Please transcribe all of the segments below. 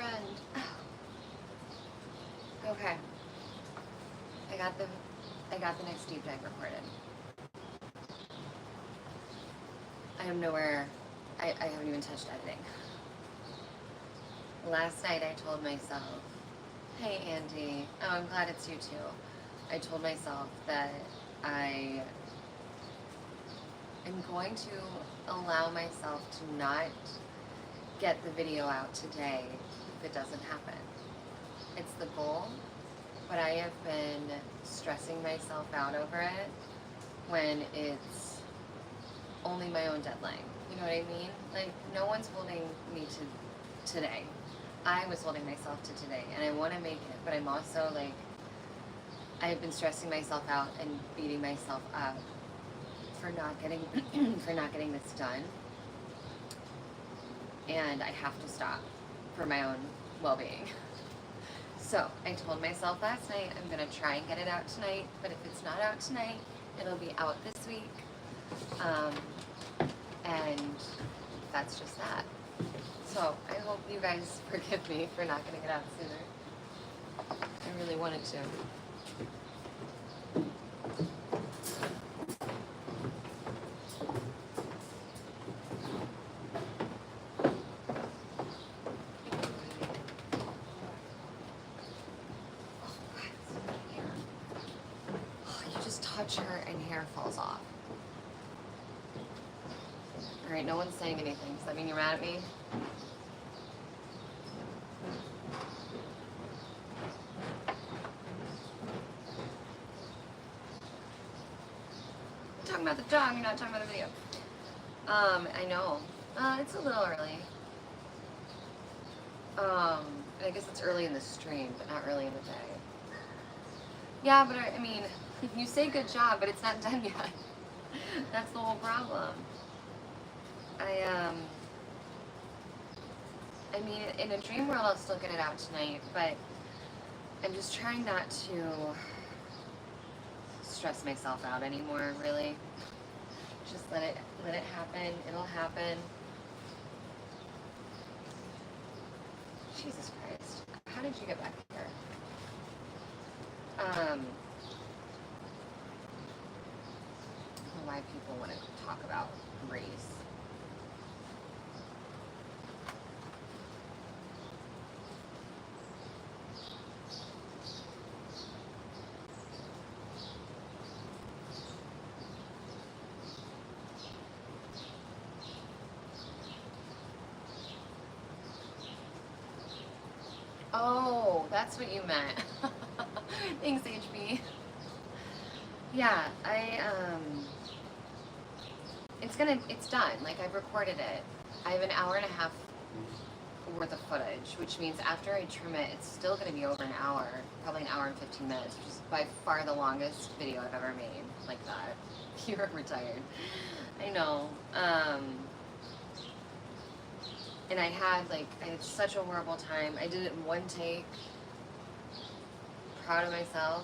friend. Okay. I got the next deep dive recorded. I am nowhere. I haven't even touched editing. Last night I told myself, hey Andy, oh I'm glad it's you too. I told myself that I am going to allow myself to not get the video out today if it doesn't happen. It's the goal, but I have been stressing myself out over it when it's only my own deadline. You know what I mean? Like, no one's holding me to today. I was holding myself to today, and I want to make it, but I'm also like, I've been stressing myself out and beating myself up for not getting this done, and I have to stop for my own well-being. So I told myself last night I'm gonna try and get it out tonight, but if it's not out tonight, it'll be out this week, and that's just that. So I hope you guys forgive me for not getting it out sooner. I really wanted to. Touch her and hair falls off. Alright, no one's saying anything. Does that mean you're mad at me? I'm talking about the dog, you're not talking about the video. I know. It's a little early. I guess it's early in the stream, but not early in the day. Yeah, but I mean, you say good job, but it's not done yet. That's the whole problem. I mean, in a dream world, I'll still get it out tonight, but I'm just trying not to stress myself out anymore, really. Just let it happen. It'll happen. Jesus Christ. How did you get back here? I don't know why people want to talk about race. Oh, that's what you meant. Thanks, HB. Yeah, it's done. Like, I've recorded it. I have an hour and a half worth of footage, which means after I trim it, it's still going to be over an hour, probably an hour and 15 minutes, which is by far the longest video I've ever made like that. You're retired. I know. And I had such a horrible time. I did it in one take. Proud of myself.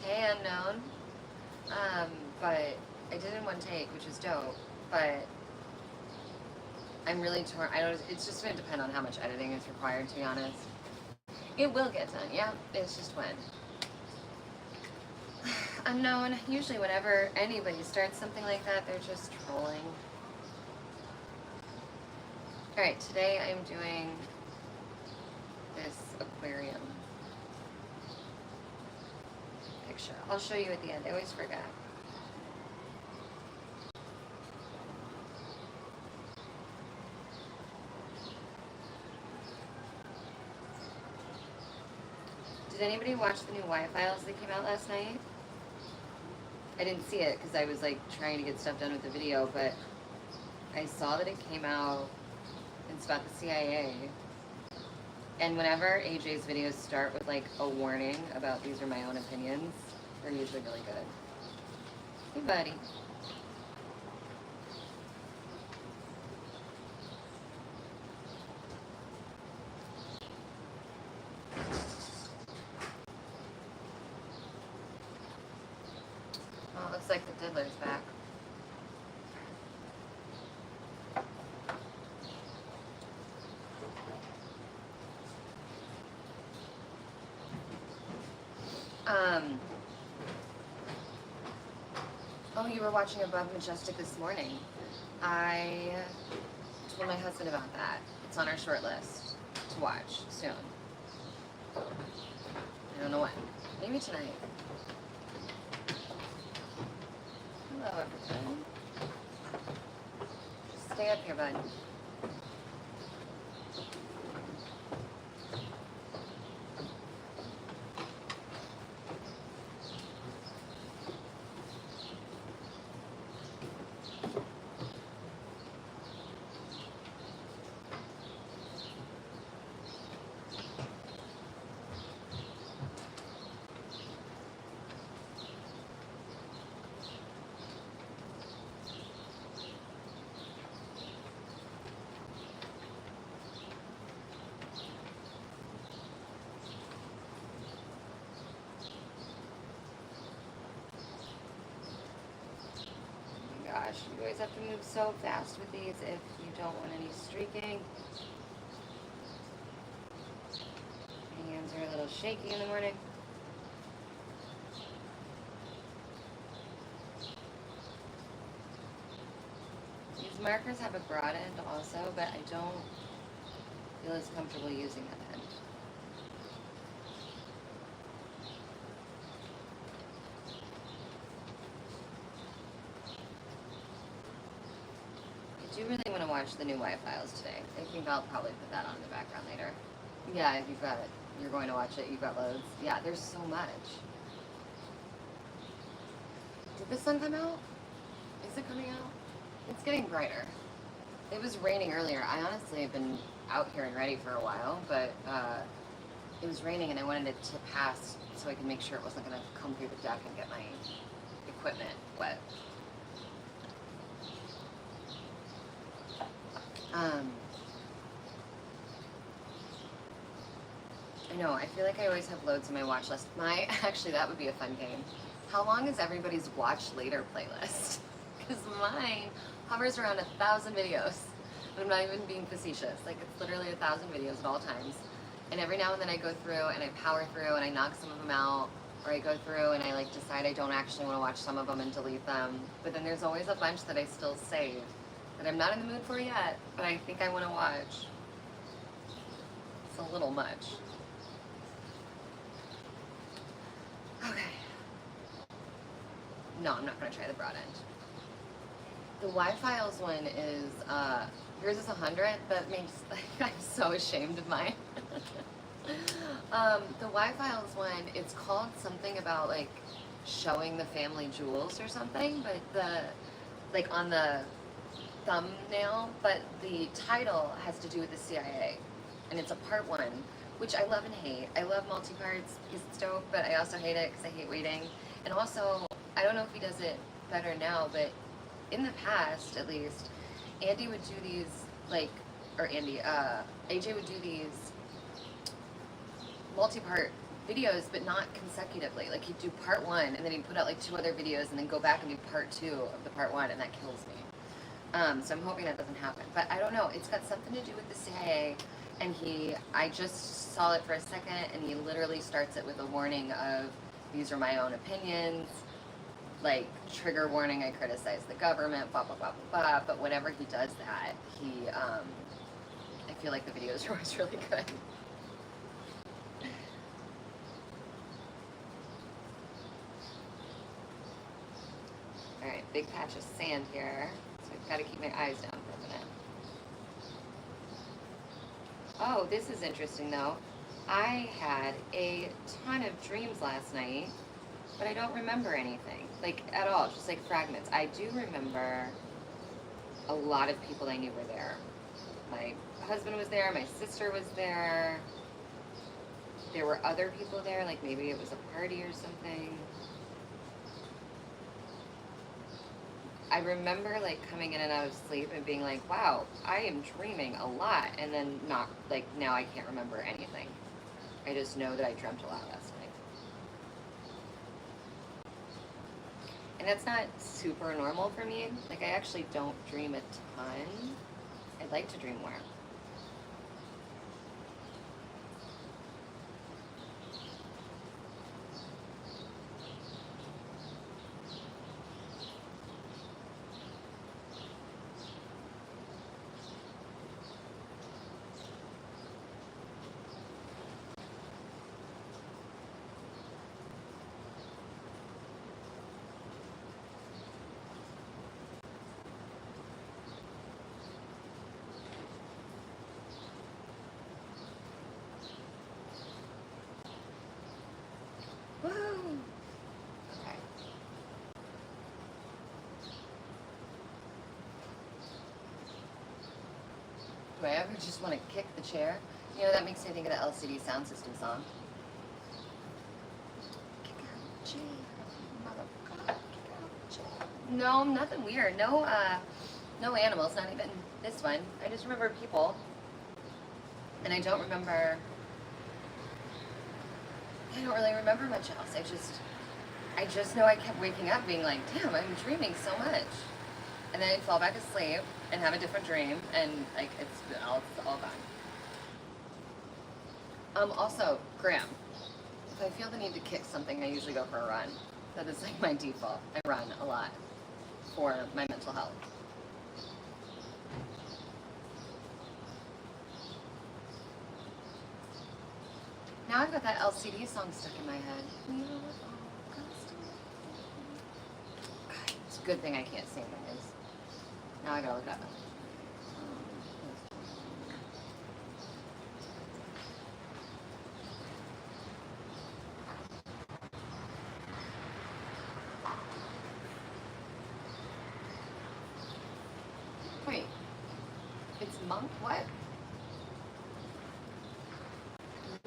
Hey, unknown. But I did it in one take, which is dope. But I'm really torn. It's just going to depend on how much editing is required, to be honest. It will get done, yeah. It's just when. Unknown. Usually whenever anybody starts something like that, they're just trolling. Alright, today I'm doing this aquarium picture. I'll show you at the end. I always forget. Did anybody watch the new Y-Files that came out last night? I didn't see it because I was trying to get stuff done with the video, but I saw that it came out. It's about the CIA. And whenever AJ's videos start with a warning about these are my own opinions, they're usually really good. Hey buddy. Oh, it looks like the diddler's back. Um, oh, you were watching Above Majestic this morning. I told my husband about that. It's on our short list to watch soon. I don't know when. Maybe tonight. Hello, everyone. Stay up here, bud. Gosh, you always have to move so fast with these if you don't want any streaking. My hands are a little shaky in the morning. These markers have a broad end also, but I don't feel as comfortable using that end. I do really want to watch the new Y-Files today. I think I'll probably put that on in the background later. Yeah, if you've got it. You're going to watch it. You've got loads. Yeah, there's so much. Did the sun come out? Is it coming out? It's getting brighter. It was raining earlier. I honestly have been out here and ready for a while, but it was raining and I wanted it to pass so I could make sure it wasn't going to come through the deck and get my equipment wet. I know, I feel like I always have loads on my watch list. Actually, that would be a fun game. How long is everybody's watch later playlist? Because mine hovers around 1,000 videos. And I'm not even being facetious. Like, it's literally 1,000 videos at all times. And every now and then I go through and I power through and I knock some of them out. Or I go through and I like decide I don't actually want to watch some of them and delete them. But then there's always a bunch that I still save that I'm not in the mood for yet, but I think I want to watch. It's a little much. Okay. No, I'm not going to try the broad end. The Y-Files one is, yours is 100. That makes, I'm so ashamed of mine. The Y-Files one, it's called something about, like, showing the family jewels or something, but like, on the thumbnail, but the title has to do with the CIA, and it's a part 1, which I love and hate. I love multi-parts because it's dope, but I also hate it because I hate waiting. And also, I don't know if he does it better now, but in the past, at least, Andy would do these, like, or Andy, AJ would do these multi-part videos, but not consecutively. Like, he'd do part 1, and then he'd put out, like, 2 other videos, and then go back and do part 2 of the part 1, and that kills me. So I'm hoping that doesn't happen. But I don't know. It's got something to do with the CIA, and I just saw it for a second, and he literally starts it with a warning of, these are my own opinions, like, trigger warning, I criticize the government, blah, blah, blah, blah, blah. But whenever he does that, I feel like the videos are always really good. Alright, big patch of sand here. So I've got to keep my eyes down for a minute. Oh, this is interesting though. I had a ton of dreams last night, but I don't remember anything. Like, at all, just like fragments. I do remember a lot of people I knew were there. My husband was there, my sister was there. There were other people there, like maybe it was a party or something. I remember like coming in and out of sleep and being like, wow, I am dreaming a lot. And then not, like, now I can't remember anything. I just know that I dreamt a lot last night. And that's not super normal for me. Like, I actually don't dream a ton. I'd like to dream more. Do I ever just want to kick the chair? You know, that makes me think of the LCD Sound System song. Kick out the chair, motherfucker, kick out the chair. No, nothing weird. No, no animals, not even this one. I just remember people. And I don't really remember much else. I just know I kept waking up being like, damn, I'm dreaming so much. And then I'd fall back asleep and have a different dream, and like it's all gone. Also, Graham, if I feel the need to kick something, I usually go for a run. That is like my default. I run a lot for my mental health. Now I've got that LCD song stuck in my head. God, it's a good thing I can't sing it is. Now I gotta look it up. Wait, it's Monk? What?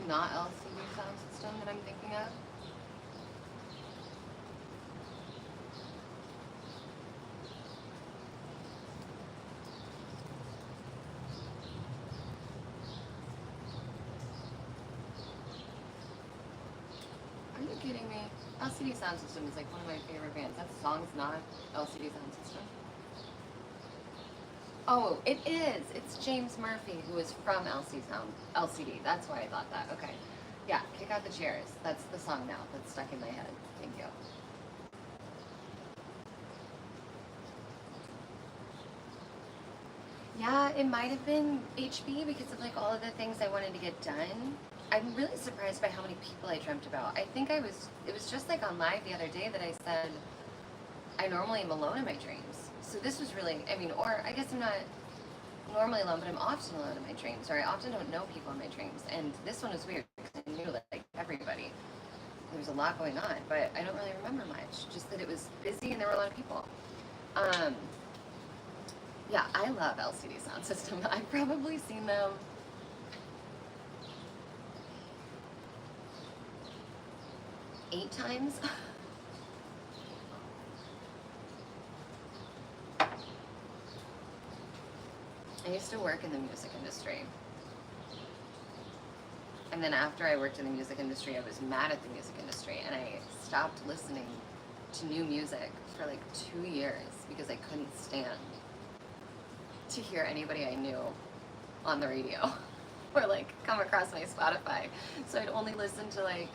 Not LCD Sound System that I'm thinking of? Are you kidding me? LCD Sound System is like one of my favorite bands. That song's not LCD Sound System. Oh, it is. It's James Murphy, who is from LCD. That's why I thought that. Okay. Yeah, Kick Out the Chairs. That's the song now that's stuck in my head. Thank you. Yeah, it might have been HB because of like all of the things I wanted to get done. I'm really surprised by how many people I dreamt about. I think it was just like on live the other day that I said I normally am alone in my dreams. So this was really, or I guess I'm not normally alone, but I'm often alone in my dreams, or I often don't know people in my dreams. And this one was weird because I knew like everybody. There was a lot going on, but I don't really remember much. Just that it was busy and there were a lot of people. Yeah, I love LCD Sound System. I've probably seen them 8 times. I used to work in the music industry. And then after I worked in the music industry, I was mad at the music industry, and I stopped listening to new music for like 2 years because I couldn't stand to hear anybody I knew on the radio or like come across my Spotify. So I'd only listen to like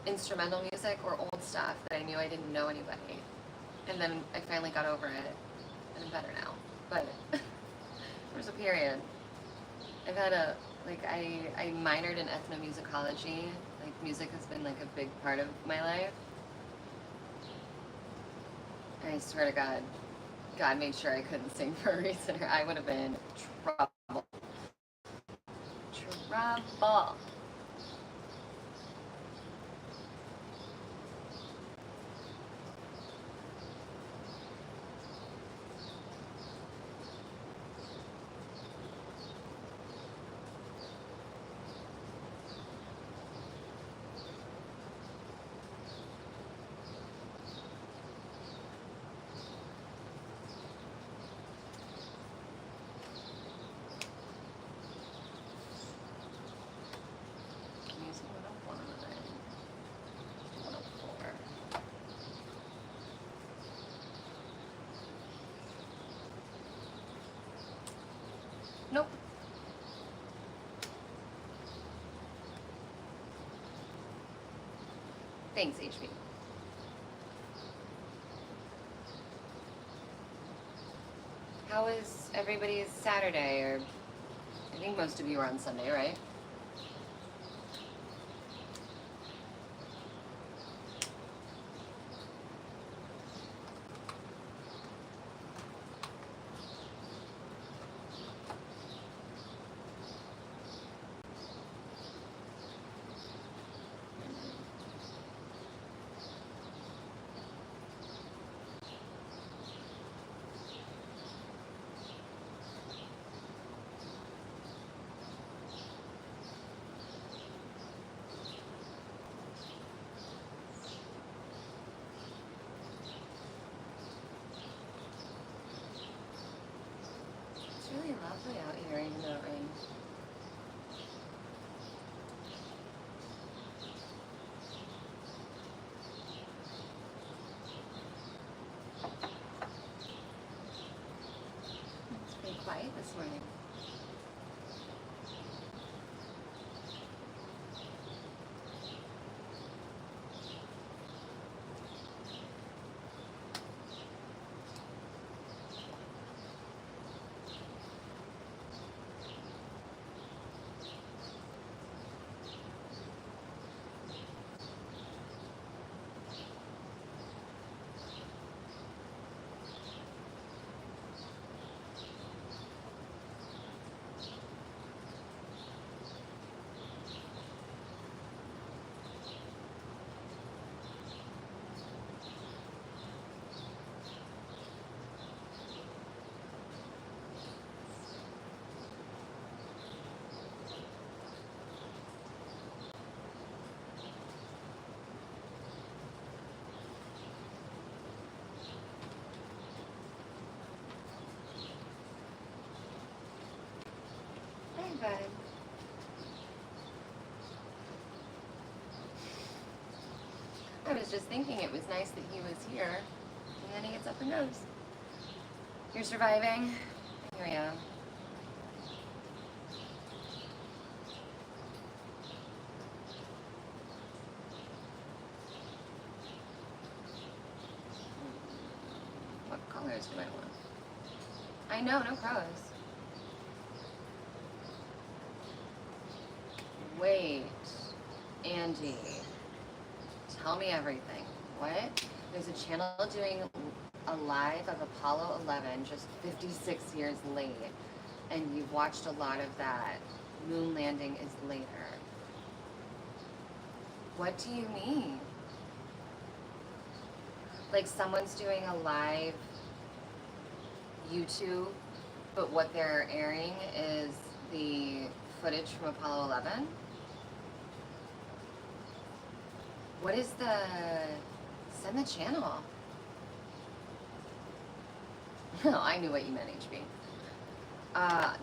instrumental music or old stuff that I knew I didn't know anybody. And then I finally got over it, and I'm better now. But there's a period. I've had I minored in ethnomusicology. Like music has been like a big part of my life. And I swear to God, God made sure I couldn't sing for a reason, or I would have been trouble. Trouble. Nope. Thanks, HB. How was everybody's Saturday? Or I think most of you were on Sunday, right? good. I was just thinking it was nice that he was here, and then he gets up and goes. You're surviving? Here I am. What colors do I want? I know, no crows. Wait, Andy, tell me everything. What? There's a channel doing a live of Apollo 11 just 56 years late, and you've watched a lot of that. Moon landing is later. What do you mean? Like someone's doing a live YouTube, but what they're airing is the footage from Apollo 11? What is the... Send the channel. No, I knew what you meant, HB.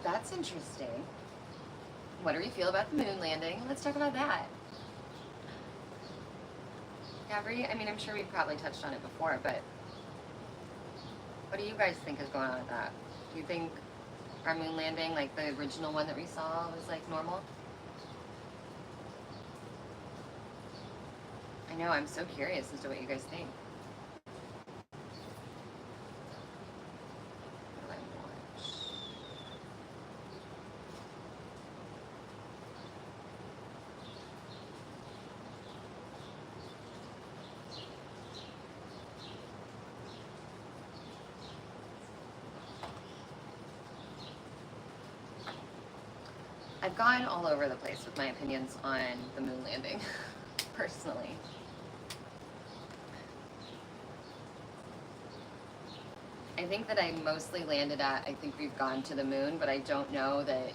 That's interesting. What do we feel about the moon landing? Let's talk about that. Gabri, I mean, I'm sure we've probably touched on it before, but what do you guys think is going on with that? Do you think our moon landing, like the original one that we saw, was like normal? I know, I'm so curious as to what you guys think. What do I watch? I've gone all over the place with my opinions on the moon landing, personally. I think that I mostly landed at, I think we've gone to the moon, but I don't know that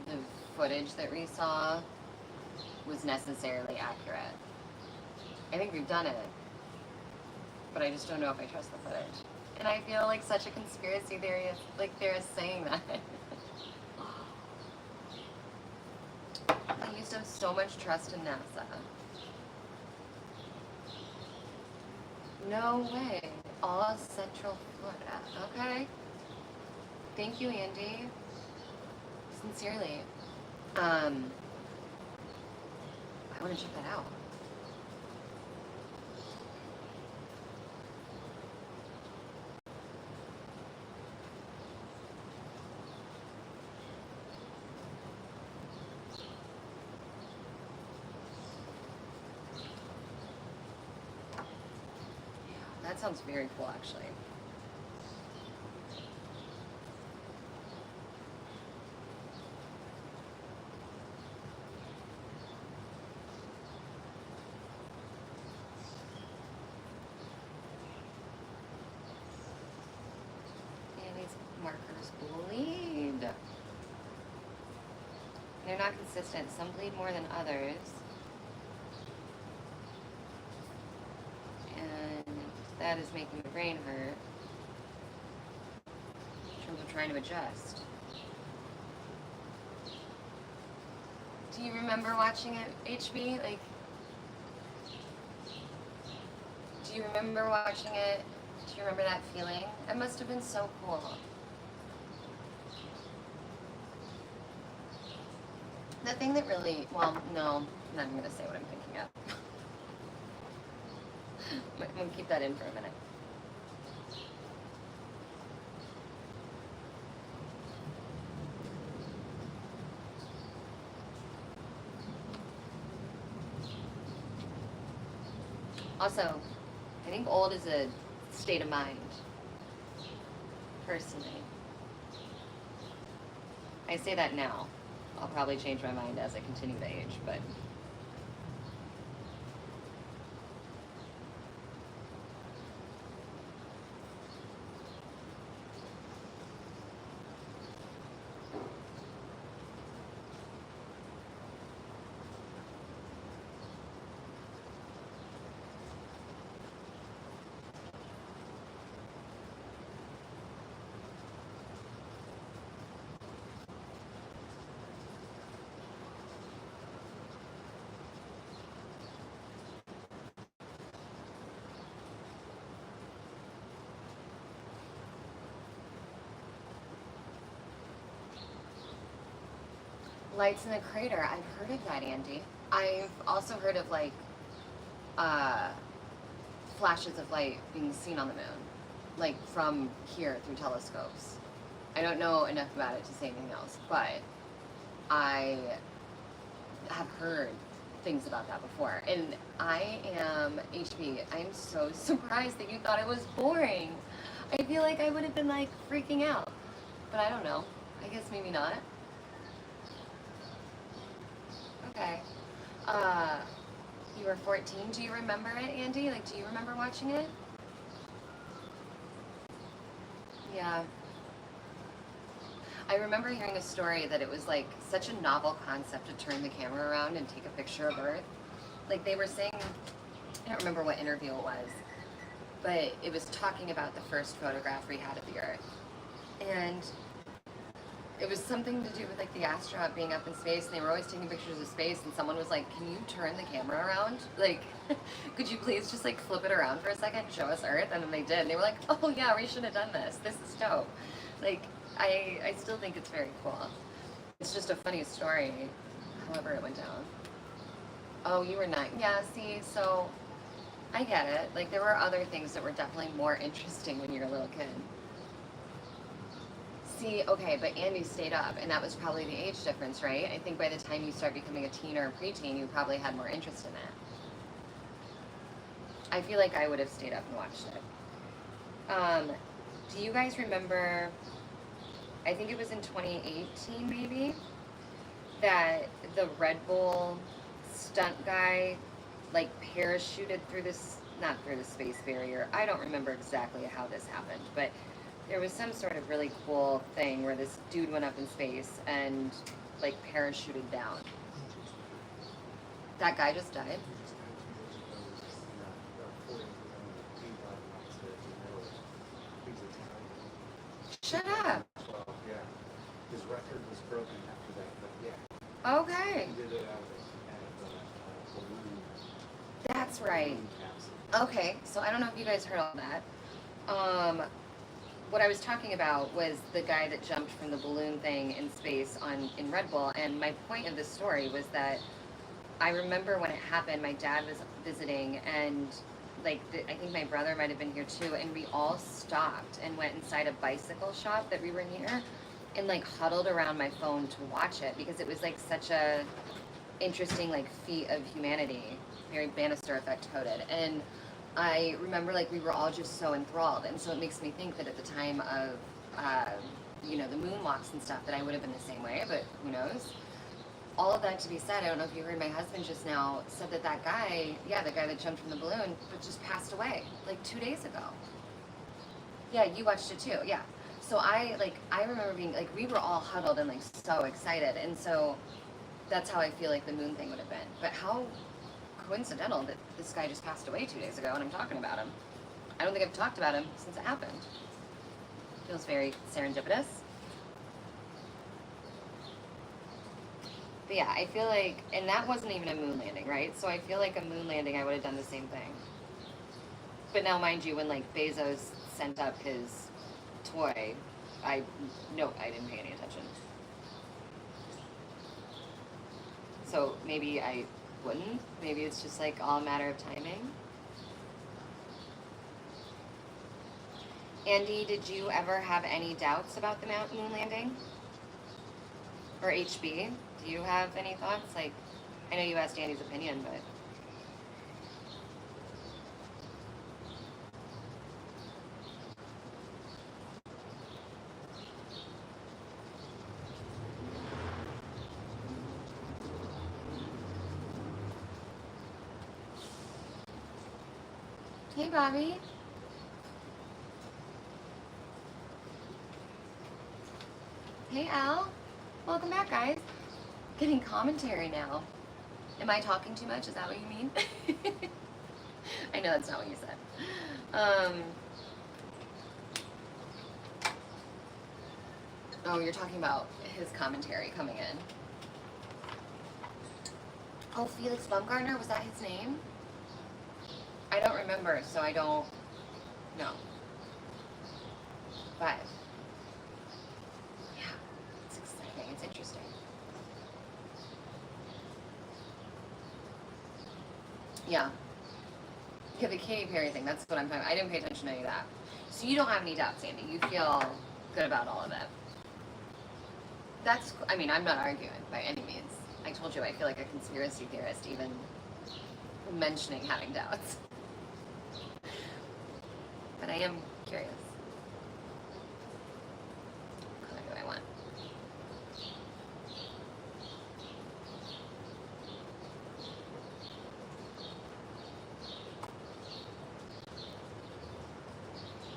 the footage that we saw was necessarily accurate. I think we've done it, but I just don't know if I trust the footage. And I feel like such a conspiracy theorist, like theorist saying that. I used to have so much trust in NASA. No way. All Central Florida. Okay. Thank you, Andy. Sincerely. I want to check that out. That sounds very cool, actually. And these markers bleed. They're not consistent. Some bleed more than others. That is making the brain hurt in terms of trying to adjust. Do you remember watching it, HB? Like, do you remember watching it? Do you remember that feeling? It must have been so cool. The thing that really, well, no, I'm not even going to say what I'm thinking of. I'm going to keep that in for a minute. Also, I think old is a state of mind, personally. I say that now. I'll probably change my mind as I continue to age, but... Lights in the crater. I've heard of that, Andy. I've also heard of like uh, flashes of light being seen on the moon, like from here through telescopes. I don't know enough about it to say anything else, but I have heard things about that before. And I am HB. I'm so surprised that you thought it was boring. I feel like I would have been like freaking out, but I don't know. I guess maybe not. Okay. You were 14. Do you remember it, Andy? Like, do you remember watching it? Yeah. I remember hearing a story that it was like such a novel concept to turn the camera around and take a picture of Earth. Like they were saying, I don't remember what interview it was, but it was talking about the first photograph we had of the Earth. And it was something to do with like the astronaut being up in space, and they were always taking pictures of space, and someone was like, can you turn the camera around? Like, could you please just like flip it around for a second, show us Earth? And then they did, and they were like, oh yeah, we should have done this. This is dope. Like, I still think it's very cool. It's just a funny story, however it went down. Oh, you were 9. Yeah, see, so I get it. Like, there were other things that were definitely more interesting when you were a little kid. See, okay, but Andy stayed up, and that was probably the age difference, right? I think by the time you start becoming a teen or a preteen, you probably had more interest in it. I feel like I would have stayed up and watched it. Do you guys remember, I think it was in 2018 maybe, that the Red Bull stunt guy like parachuted through this, not through the space barrier. I don't remember exactly how this happened, but there was some sort of really cool thing where this dude went up in space and like parachuted down. That guy just died. Shut up. Well, yeah. His record was broken after that, but yeah. Okay. He did it out of balloon. That's right. Okay, so I don't know if you guys heard all that. What I was talking about was the guy that jumped from the balloon thing in space in Red Bull, and my point of this story was that I remember when it happened, my dad was visiting, and like I think my brother might have been here too, and we all stopped and went inside a bicycle shop that we were near, and like huddled around my phone to watch it because it was like such a interesting like feat of humanity, very Bannister effect coded. And I remember like we were all just so enthralled, and so it makes me think that at the time of the moonwalks and stuff that I would have been the same way, but who knows. All of that to be said, I don't know if you heard my husband just now said that that guy, yeah, the guy that jumped from the balloon, but just passed away like 2 days ago. Yeah, you watched it too, yeah. So I remember being like, we were all huddled and like so excited, and so that's how I feel like the moon thing would have been. But how coincidental that this guy just passed away 2 days ago and I'm talking about him. I don't think I've talked about him since it happened. Feels very serendipitous. But yeah, I feel like, and that wasn't even a moon landing, right? So I feel like a moon landing, I would have done the same thing. But now, mind you, when like Bezos sent up his toy, I didn't pay any attention. So maybe I wouldn't. Maybe it's just like all a matter of timing. Andy, did you ever have any doubts about the moon landing? Or HB? Do you have any thoughts? Like, I know you asked Andy's opinion, but... Hey, Bobby. Hey, Al. Welcome back, guys. Getting commentary now. Am I talking too much? Is that what you mean? I know that's not what you said. Oh, you're talking about his commentary coming in. Oh, Felix Baumgartner, was that his name? I don't remember, so I don't know. But, yeah, it's exciting, it's interesting. Yeah. Yeah, the Katy Perry thing, that's what I'm talking about. I didn't pay attention to any of that. So you don't have any doubts, Sandy. You feel good about all of it. I mean, I'm not arguing by any means. I told you I feel like a conspiracy theorist even mentioning having doubts. But I am curious. What color do I want?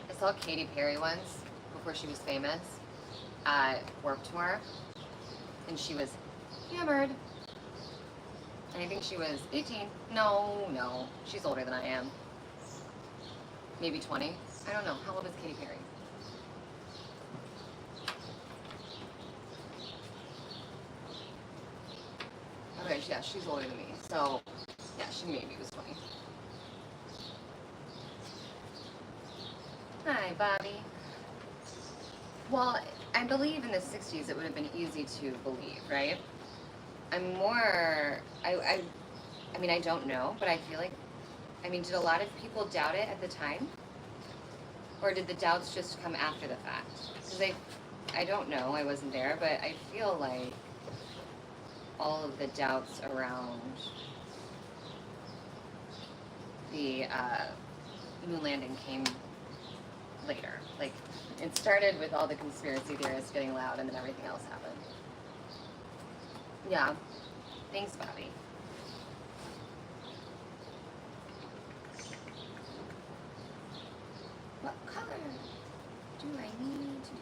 I saw Katy Perry once, before she was famous, at Warped Tour, and she was hammered. And I think she was 18. No, she's older than I am. Maybe 20. I don't know. How old is Katy Perry? Okay, yeah, she's older than me. So, yeah, she maybe was 20. Hi, Bobby. Well, I believe in the 60s it would have been easy to believe, right? I'm more, I mean, I don't know, but I feel like, I mean, did a lot of people doubt it at the time? Or did the doubts just come after the fact? Because I don't know, I wasn't there, but I feel like all of the doubts around the moon landing came later. Like, it started with all the conspiracy theorists getting loud, and then everything else happened. Yeah. Thanks, Bobby. What color do I need to do?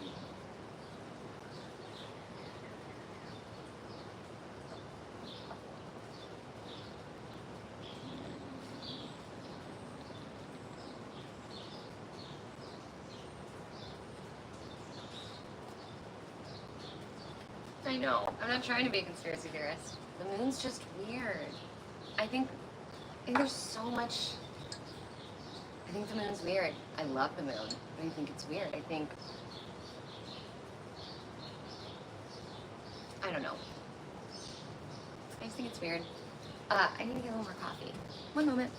I know. I'm not trying to be a conspiracy theorist. The moon's just weird. I think there's so much. I think the moon's weird. I love the moon, but I think it's weird. I don't know. I just think it's weird. I need to get a little more coffee. One moment.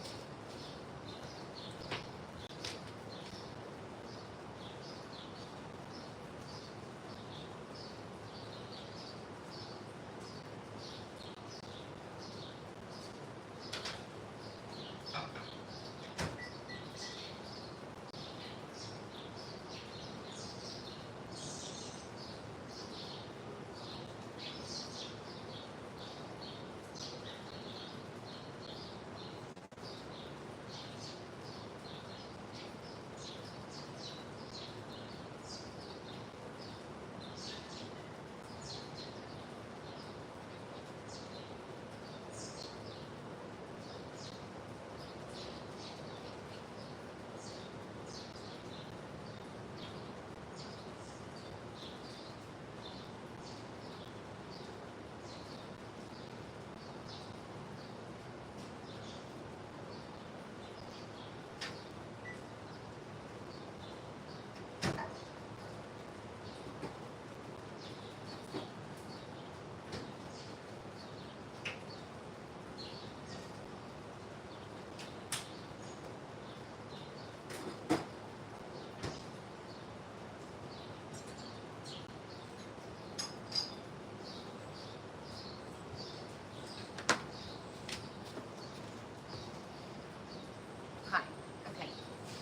Hi. Okay.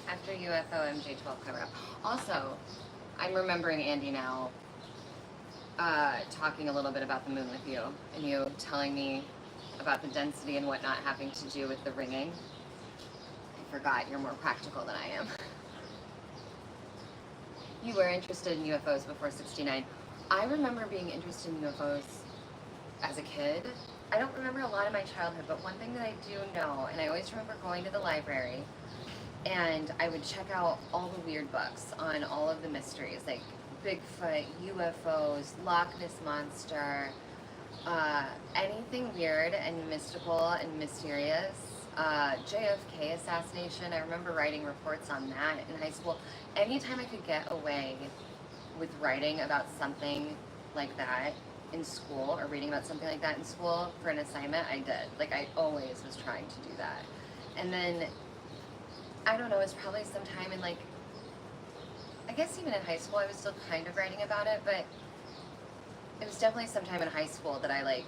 After UFO MJ12 cover up. Also, I'm remembering Andy now talking a little bit about the moon with you, and you telling me about the density and whatnot having to do with the ringing. I forgot you're more practical than I am. You were interested in UFOs before '69. I remember being interested in UFOs as a kid. I don't remember a lot of my childhood, but one thing that I do know, and I always remember going to the library, and I would check out all the weird books on all of the mysteries, like Bigfoot, UFOs, Loch Ness Monster, anything weird and mystical and mysterious. JFK assassination, I remember writing reports on that in high school. Anytime I could get away with writing about something like that in school, or reading about something like that in school for an assignment, I did. Like, I always was trying to do that. And then, I don't know, it was probably sometime in like, I guess even in high school I was still kind of writing about it, but it was definitely sometime in high school that I like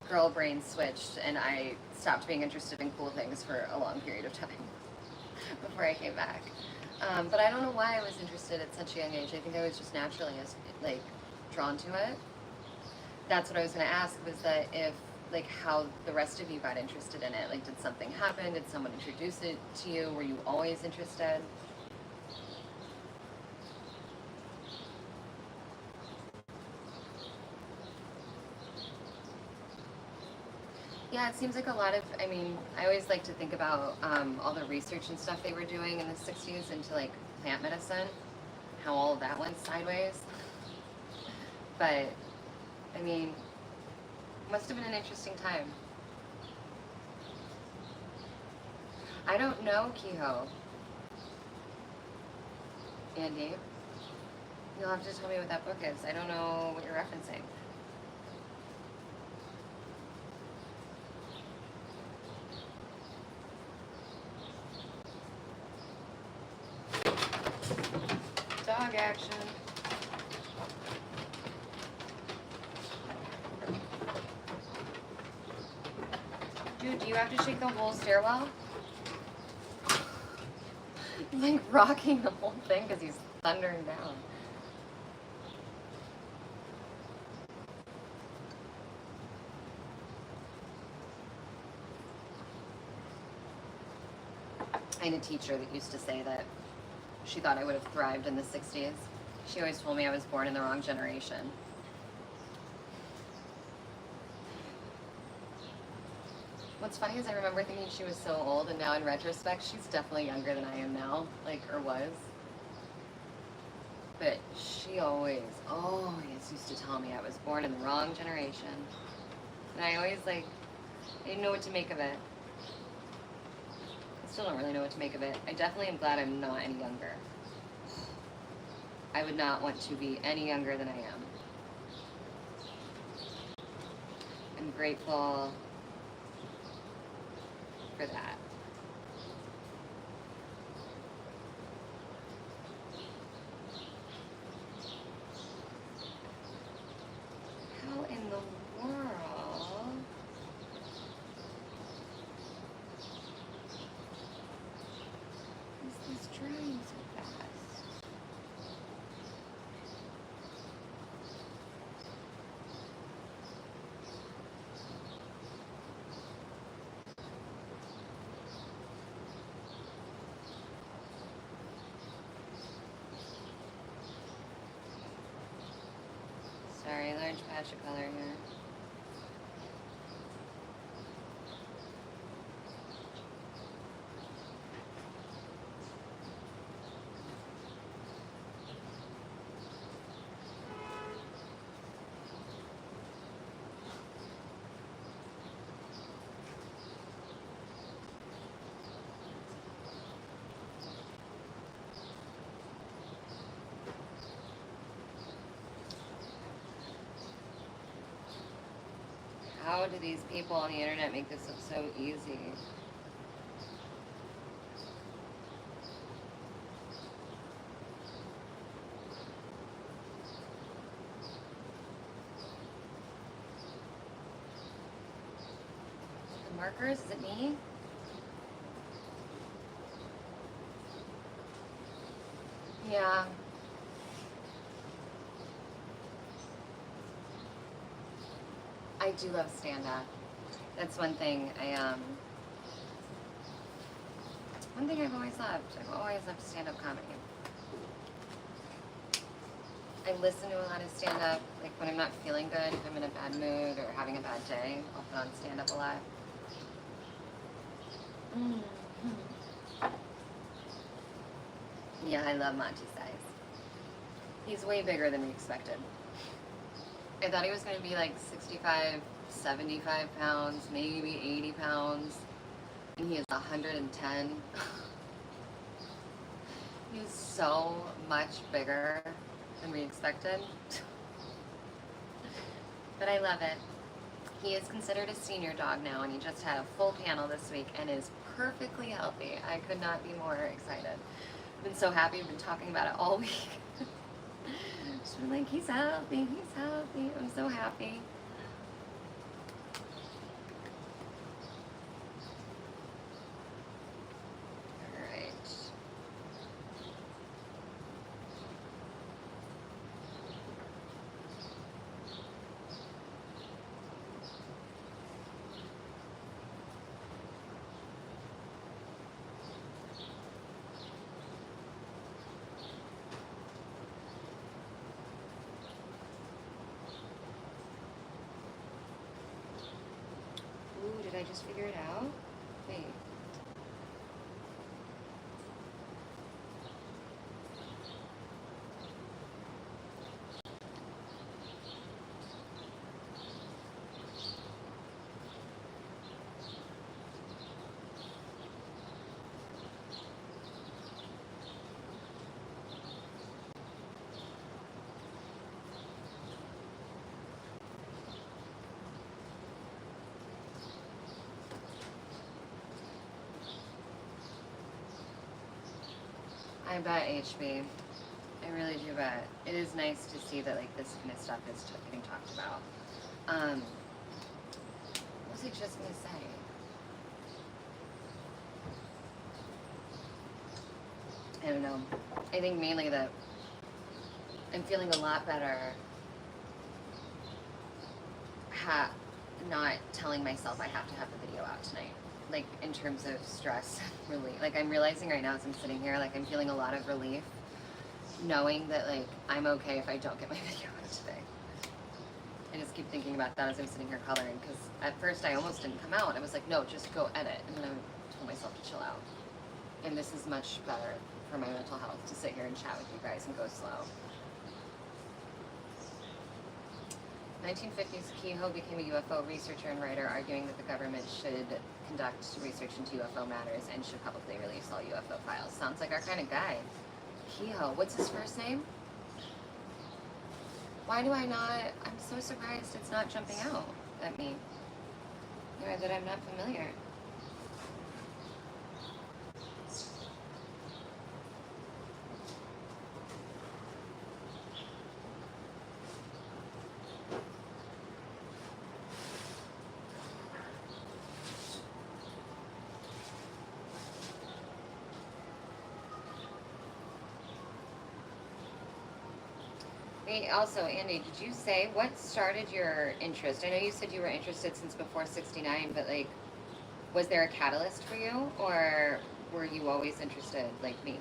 girl brain switched and I stopped being interested in cool things for a long period of time before I came back. But I don't know why I was interested at such a young age. I think I was just naturally like drawn to it. That's what I was going to ask, was that if like how the rest of you got interested in it. Like, did something happen? Did someone introduce it to you? Were you always interested? Yeah, it seems like a lot of, I mean, I always like to think about all the research and stuff they were doing in the 60s into like plant medicine, how all of that went sideways. But, I mean, must have been an interesting time. I don't know Kehoe. Andy, you'll have to tell me what that book is. I don't know what you're referencing. Dog action. Dude, do you have to shake the whole stairwell? He's like rocking the whole thing because he's thundering down. I had a teacher that used to say that she thought I would have thrived in the 60s. She always told me I was born in the wrong generation. What's funny is I remember thinking she was so old, and now in retrospect, she's definitely younger than I am now, like, or was. But she always used to tell me I was born in the wrong generation. And I always, like, I didn't know what to make of it. I still don't really know what to make of it. I definitely am glad I'm not any younger. I would not want to be any younger than I am. I'm grateful for that. How in the world is this drying so fast? Sorry, large patch of color here. How do these people on the internet make this look so easy? The markers, is it me? Yeah. I do love stand-up. That's one thing one thing I've always loved. I've always loved stand-up comedy. I listen to a lot of stand-up, like when I'm not feeling good, if I'm in a bad mood or having a bad day, I'll put on stand-up a lot. Yeah, I love Monty Size. He's way bigger than we expected. I thought he was going to be like 65, 75 pounds, maybe 80 pounds, and he is 110. He's so much bigger than we expected. But I love it. He is considered a senior dog now, and he just had a full panel this week and is perfectly healthy. I could not be more excited. I've been so happy. I've been talking about it all week. Just been like, he's healthy, he's healthy. I'm so happy. All right. Ooh, did I just figure it out? Wait. I bet, HB. I really do bet. It is nice to see that like this kind of stuff is getting talked about. What was I just gonna say? I don't know. I think mainly that I'm feeling a lot better not telling myself I have to have the video out tonight. Like in terms of stress relief. Like I'm realizing right now as I'm sitting here, like I'm feeling a lot of relief knowing that like I'm okay if I don't get my video out today. I just keep thinking about that as I'm sitting here coloring, because at first I almost didn't come out. I was like, no, just go edit. And then I told myself to chill out. And this is much better for my mental health to sit here and chat with you guys and go slow. 1950s, Kehoe became a UFO researcher and writer, arguing that the government should conduct research into UFO matters and should publicly release all UFO files. Sounds like our kind of guy. Kehoe, what's his first name? Why do I not, I'm so surprised it's not jumping out at me. Or that I'm not familiar. Wait, also, Andy, did you say what started your interest? I know you said you were interested since before 69, but like, was there a catalyst for you, or were you always interested like me?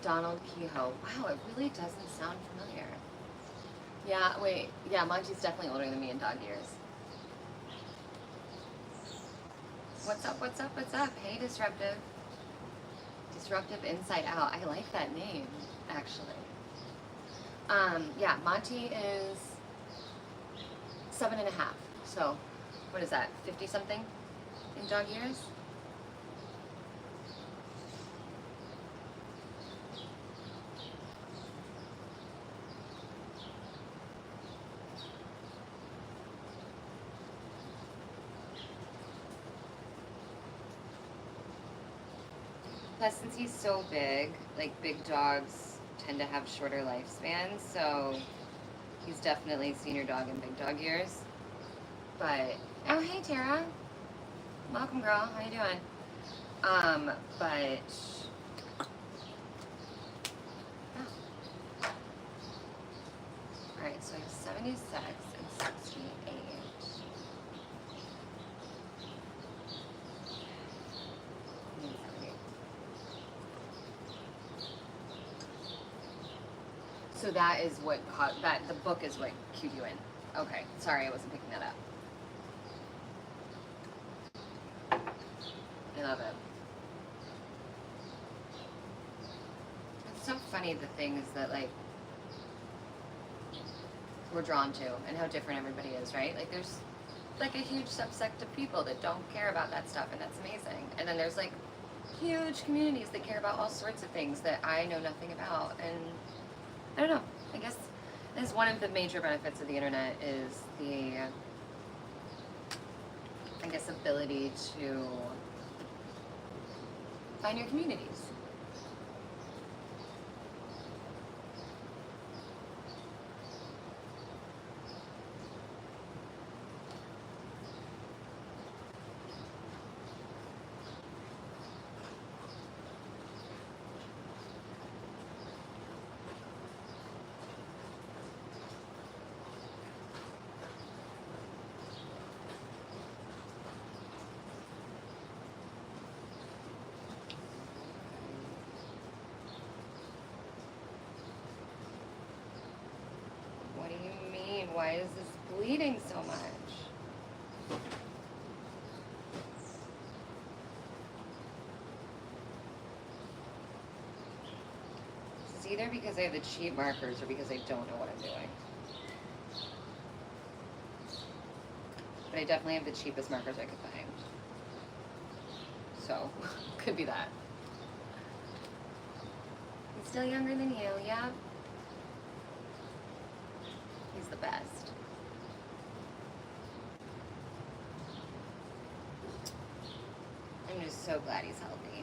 Donald Kehoe. Wow, it really doesn't sound familiar. Yeah, wait. Yeah, Monty's definitely older than me in dog years. What's up, what's up, what's up? Hey, Disruptive. Disruptive Inside Out. I like that name, actually. Yeah, Monty is 7.5. So, what is that, 50-something in dog years? Plus, since he's so big, like big dogs tend to have shorter lifespans, so he's definitely senior dog in big dog years. But, oh hey Tara, welcome girl, how you doing? But, oh. Alright, so I have 76 and 68. So that is what the book is what cued you in. Okay, sorry, I wasn't picking that up. I love it. It's so funny the things that like we're drawn to and how different everybody is, right? Like there's like a huge subsect of people that don't care about that stuff, and that's amazing. And then there's like huge communities that care about all sorts of things that I know nothing about. And I don't know, I guess that's one of the major benefits of the internet is the, I guess, ability to find your communities. What do you mean? Why is this bleeding so much? This is either because I have the cheap markers or because I don't know what I'm doing. But I definitely have the cheapest markers I could find. So, could be that. He's still younger than you, yeah? He's the best. I'm just so glad he's healthy.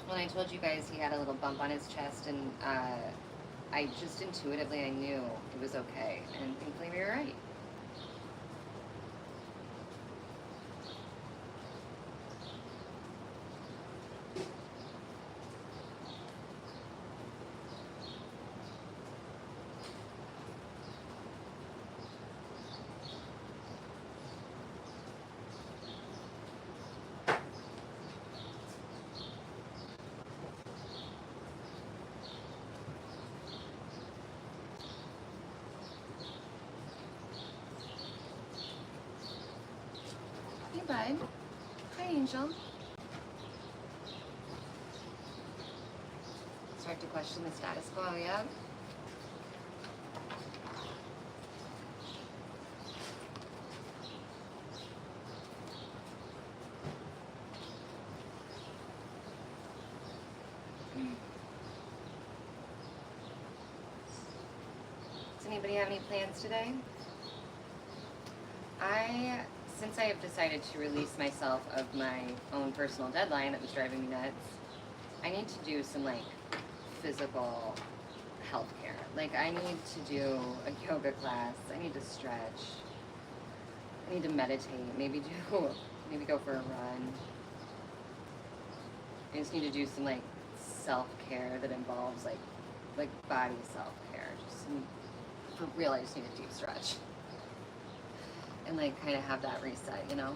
When I told you guys he had a little bump on his chest, and I just intuitively I knew it was okay, and thankfully we were right. Hey, bud. Hi, Angel. Start to question the status quo, yeah? Does anybody have any plans today? Since I have decided to release myself of my own personal deadline that was driving me nuts, I need to do some like physical health care. Like I need to do a yoga class, I need to stretch, I need to meditate, maybe go for a run. I just need to do some like self-care that involves like body self-care. For real, I just need a deep stretch. And like kind of have that reset, you know?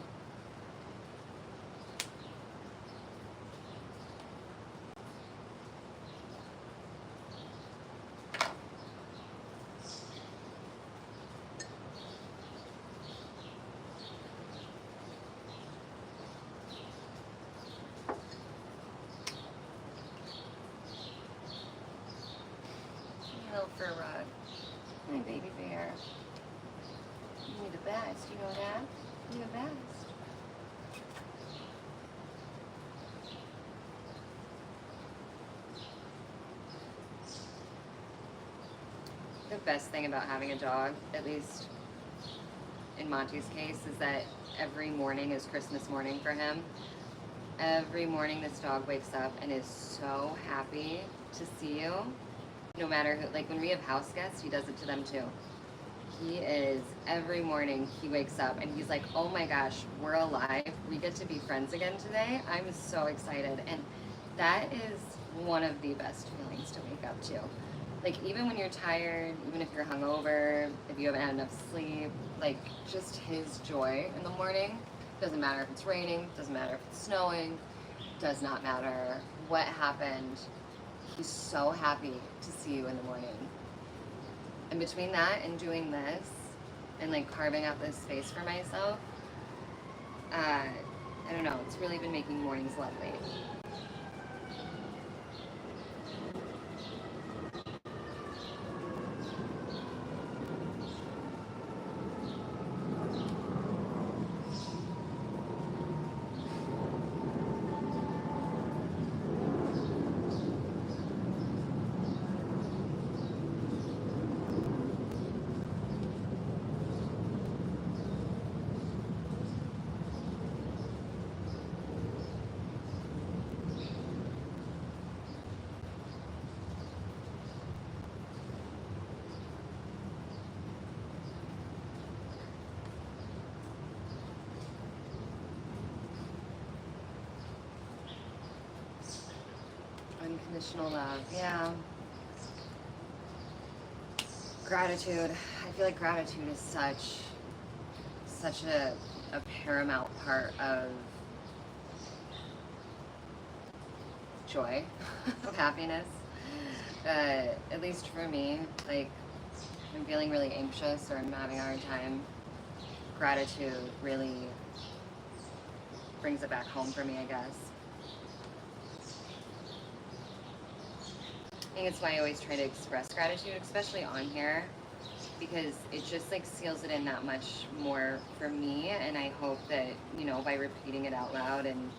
Hello for a rug. My baby bear. You're the best, you know that? You're the best. The best thing about having a dog, at least in Monty's case, is that every morning is Christmas morning for him. Every morning this dog wakes up and is so happy to see you. No matter who, like when we have house guests, he does it to them too. He is, every morning he wakes up and he's like, oh my gosh, we're alive. We get to be friends again today. I'm so excited. And that is one of the best feelings to wake up to. Like even when you're tired, even if you're hungover, if you haven't had enough sleep, like just his joy in the morning. Doesn't matter if it's raining, doesn't matter if it's snowing, does not matter what happened. He's so happy to see you in the morning. And between that and doing this and like carving out this space for myself, I don't know, it's really been making mornings lovely. Unconditional love, yeah. Gratitude. I feel like gratitude is such a paramount part of joy, of happiness. At least for me, like I'm feeling really anxious or I'm having a hard time, gratitude really brings it back home for me, I guess. I think it's why I always try to express gratitude, especially on here, because it just like seals it in that much more for me. And I hope that, you know, by repeating it out loud and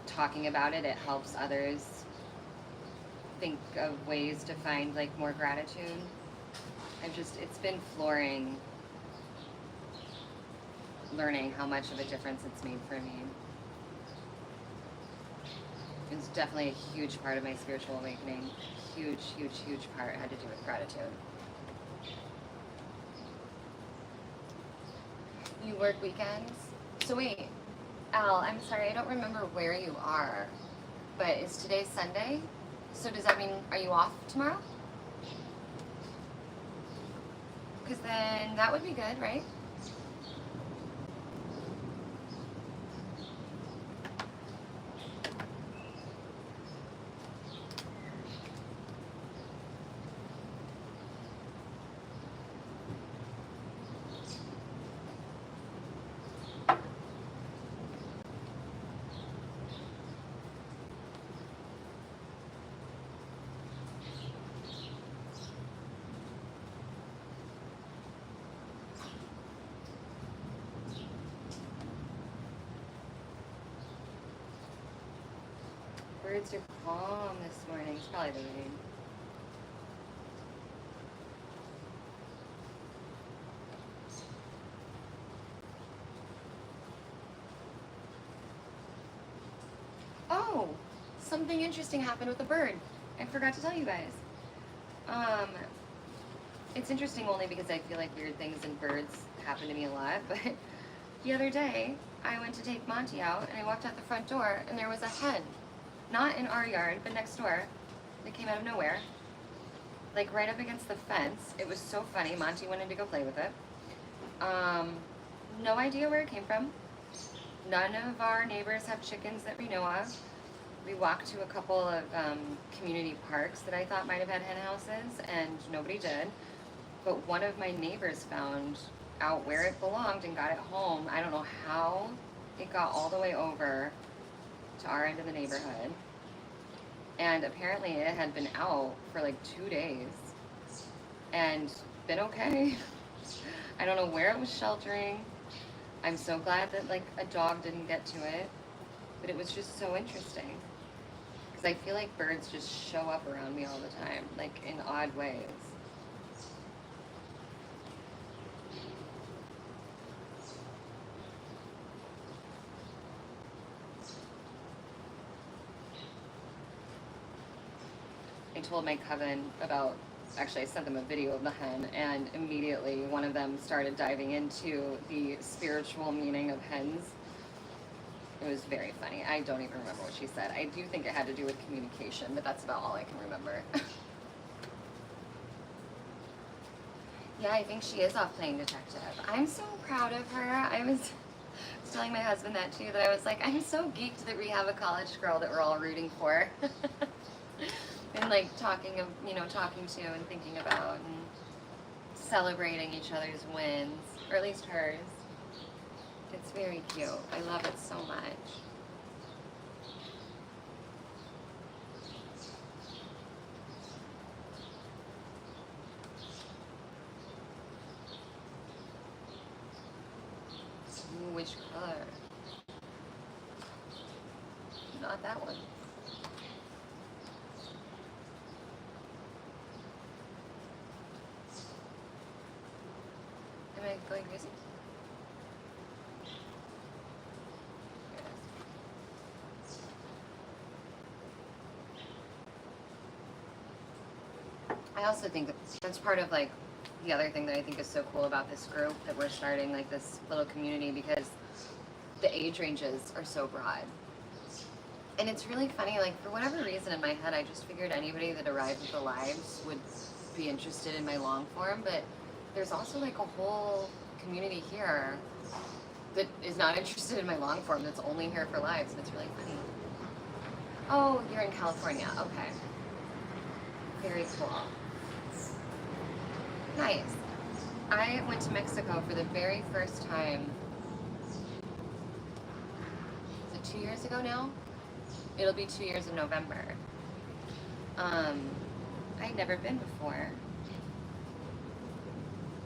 talking about it, it helps others think of ways to find like more gratitude. It's been flooring learning how much of a difference it's made for me. It's definitely a huge part of my spiritual awakening. Huge, huge, huge part had to do with gratitude. You work weekends? So wait, Al, I'm sorry, I don't remember where you are, but is today Sunday? So does that mean, are you off tomorrow? Because then that would be good, right? Birds are calm this morning. It's probably the rain. Oh, something interesting happened with a bird. I forgot to tell you guys. It's interesting only because I feel like weird things in birds happen to me a lot, but the other day I went to take Monty out and I walked out the front door and there was a hen. Not in our yard, but next door. They came out of nowhere. Like right up against the fence. It was so funny. Monty wanted to go play with it. No idea where it came from. None of our neighbors have chickens that we know of. We walked to a couple of community parks that I thought might have had hen houses, and nobody did. But one of my neighbors found out where it belonged and got it home. I don't know how it got all the way over to our end of the neighborhood. And apparently it had been out for like 2 days and been okay. I don't know where it was sheltering. I'm so glad that like a dog didn't get to it, but it was just so interesting. Because I feel like birds just show up around me all the time, like in odd ways. I told my coven about, actually I sent them a video of the hen, and immediately one of them started diving into the spiritual meaning of hens. It was very funny. I don't even remember what she said. I do think it had to do with communication, but that's about all I can remember. Yeah, I think she is off playing detective. I'm so proud of her. I was telling my husband that too, that I was like, I'm so geeked that we have a college girl that we're all rooting for. like talking to and thinking about and celebrating each other's wins, or at least hers. It's very cute. I love it so much. Ooh, which color? Not that one. Am I going crazy? Here it is. I also think that's part of like the other thing that I think is so cool about this group, that we're starting like this little community, because the age ranges are so broad. And it's really funny, like for whatever reason in my head, I just figured anybody that arrived with the lives would be interested in my long form, but there's also like a whole community here that is not interested in my long form, that's only here for lives, and it's really funny. Oh, you're in California, okay. Very cool. Nice. I went to Mexico for the very first time, is it 2 years ago now? It'll be 2 years in November. I'd never been before.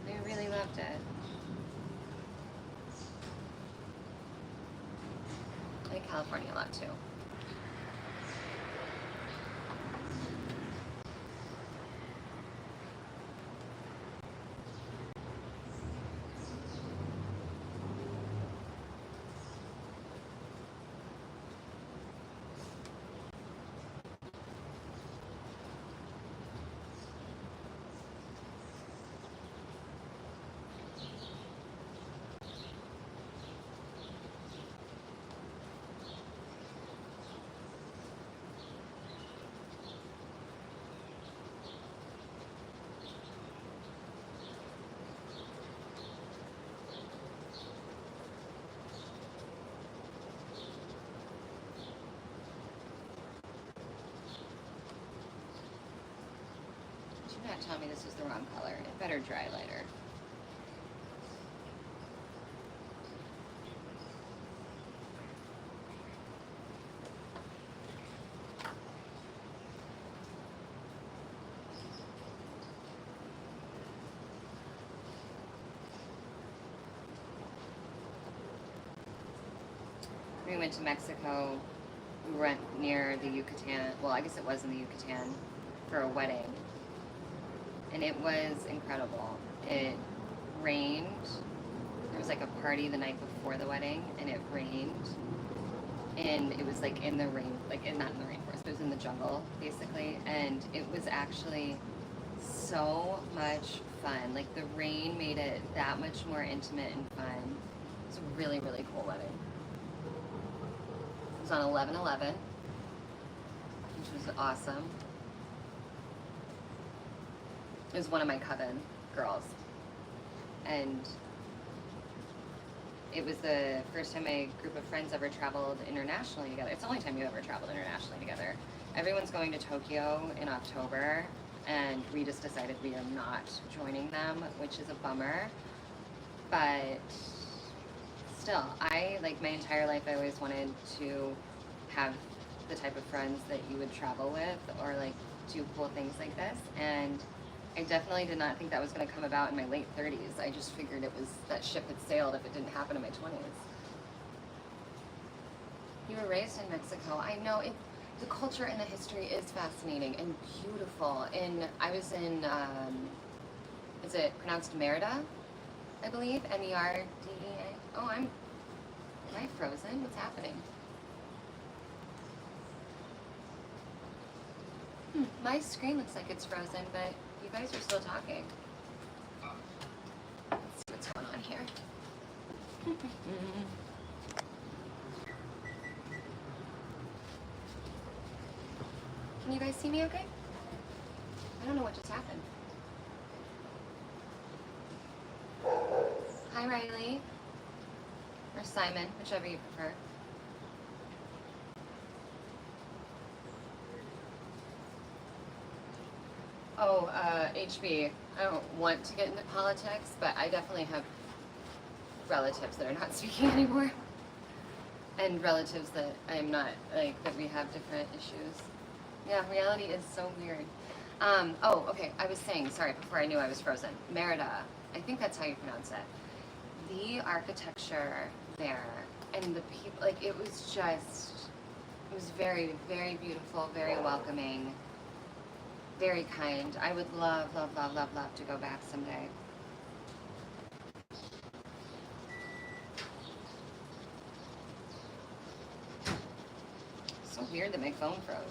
I really loved it. I like California a lot too. Do not tell me this is the wrong color. It better dry lighter. We went to Mexico. We went near the Yucatan. Well, I guess it was in the Yucatan for a wedding. And it was incredible. It rained. There was like a party the night before the wedding, and it rained. And it was like in the rain, not in the rainforest, it was in the jungle, basically. And it was actually so much fun. Like the rain made it that much more intimate and fun. It was a really, really cool wedding. It was on 11/11, which was awesome. It was one of my coven girls, and it was the first time a group of friends ever traveled internationally together. It's the only time you ever traveled internationally together. Everyone's going to Tokyo in October, and we just decided we are not joining them, which is a bummer. But still, like my entire life, I always wanted to have the type of friends that you would travel with, or like do cool things like this. And I definitely did not think that was going to come about in my late 30s. I just figured it was that ship had sailed if it didn't happen in my 20s. You were raised in Mexico. I know the culture and the history is fascinating and beautiful. And I was in, is it pronounced Merida? I believe, Merdea. Oh, am I frozen? What's happening? My screen looks like it's frozen, but you guys are still talking. Let's see what's going on here. Can you guys see me okay? I don't know what just happened. Hi, Riley. Or Simon, whichever you prefer. Oh, HB. I don't want to get into politics, but I definitely have relatives that are not speaking anymore. And relatives that I'm not, like, that we have different issues. Yeah, reality is so weird. Oh, okay, I was saying, sorry, before I knew I was frozen. Merida, I think that's how you pronounce it. The architecture there and the people, like, it was very, very beautiful, very welcoming, very kind. I would love, love, love, love, love to go back someday. So weird that my phone froze.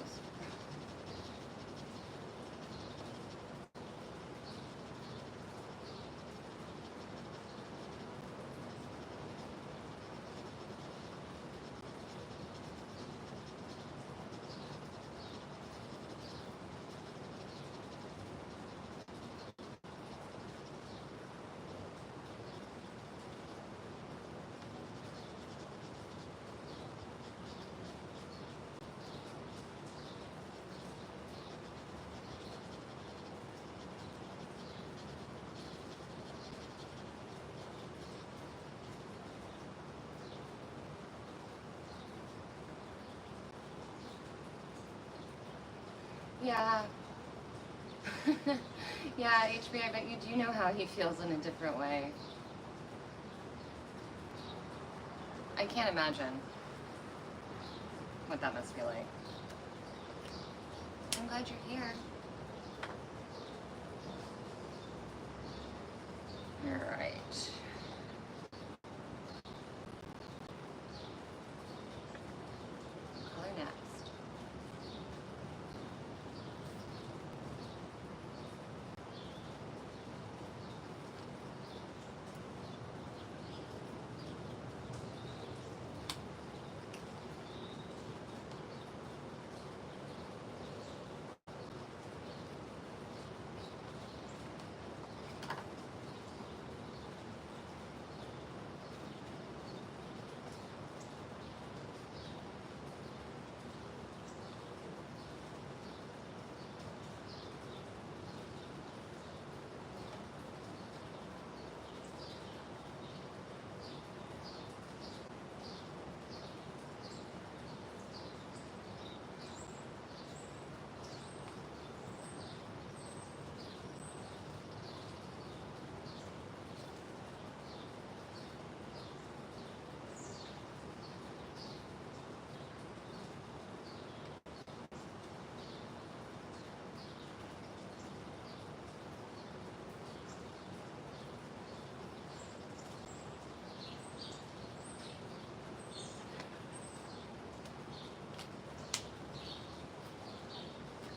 Yeah. Yeah, HB, I bet you do know how he feels in a different way. I can't imagine what that must feel like. I'm glad you're here. All right. Color next.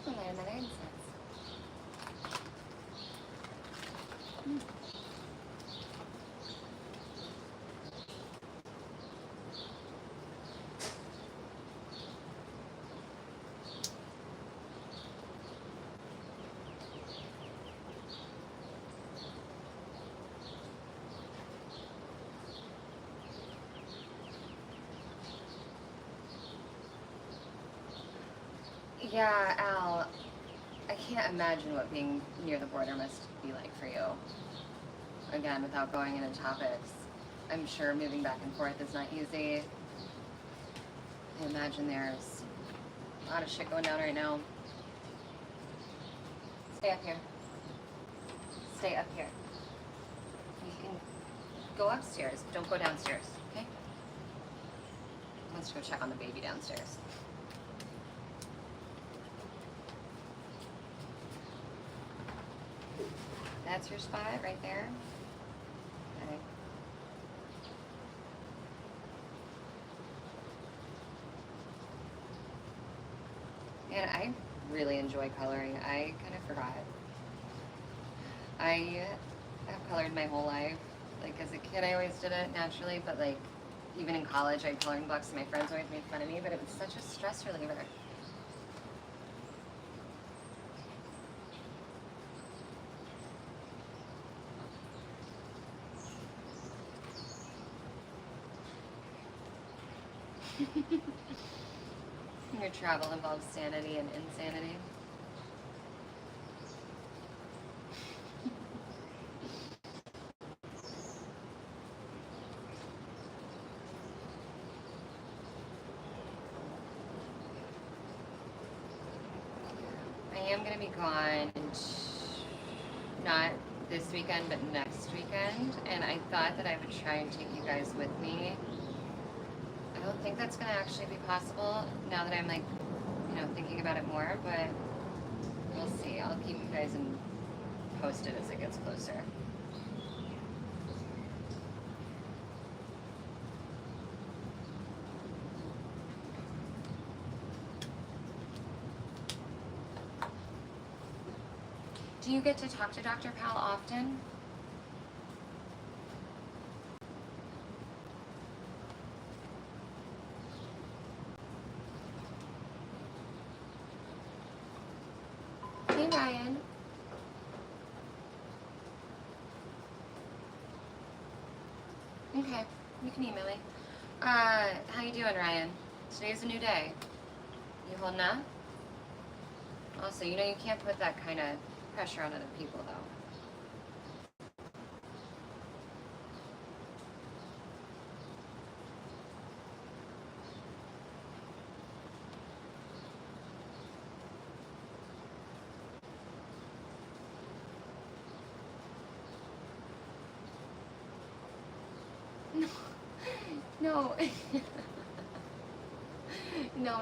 I'll learn another incense. Yeah, Al, I can't imagine what being near the border must be like for you. Again, without going into topics, I'm sure moving back and forth is not easy. I imagine there's a lot of shit going down right now. Stay up here. Stay up here. You can go upstairs. Don't go downstairs, okay? Let's go check on the baby downstairs. That's your spot right there. Okay. And I really enjoy coloring. I kind of forgot. I have colored my whole life. Like as a kid, I always did it naturally, but like even in college, I had coloring books, and my friends always made fun of me. But it was such a stress reliever. Your travel involves sanity and insanity. gonna be gone, not this weekend, but next weekend, and I thought that I would try and take you guys with me. I don't think that's gonna actually be possible now that I'm like, thinking about it more, but we'll see. I'll keep you guys posted as it gets closer. Do you get to talk to Dr. Powell often? Hey, Ryan. Okay, you can email me. How you doing, Ryan? Today's a new day. You holding up? Also, you can't put that kind of pressure on other people, though. No. No.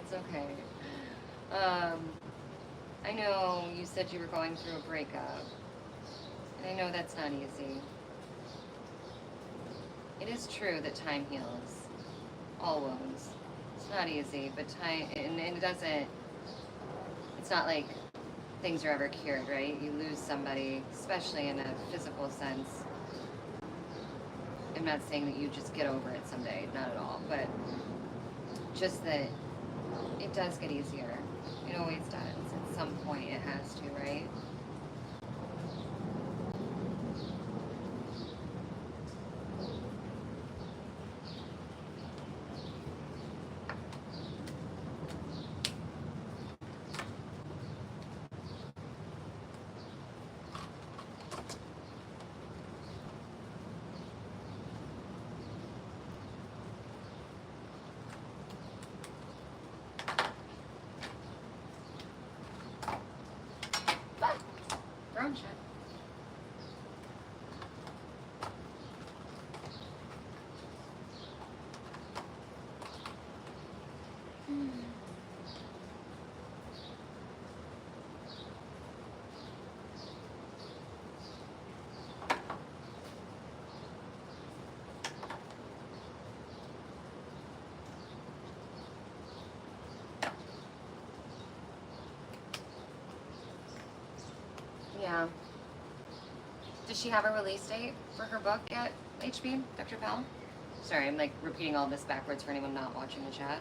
It's okay. I know you said you were going through a breakup, and I know that's not easy. It is true that time heals all wounds. It's not easy, but time, and it doesn't, it's not like things are ever cured, right? You lose somebody, especially in a physical sense. I'm not saying that you just get over it someday, not at all, but just that it does get easier. It always does. At some point it has to, right? Brown shit. Yeah. Does she have a release date for her book at HB, Dr. Powell? Sorry, I'm like repeating all this backwards for anyone not watching the chat.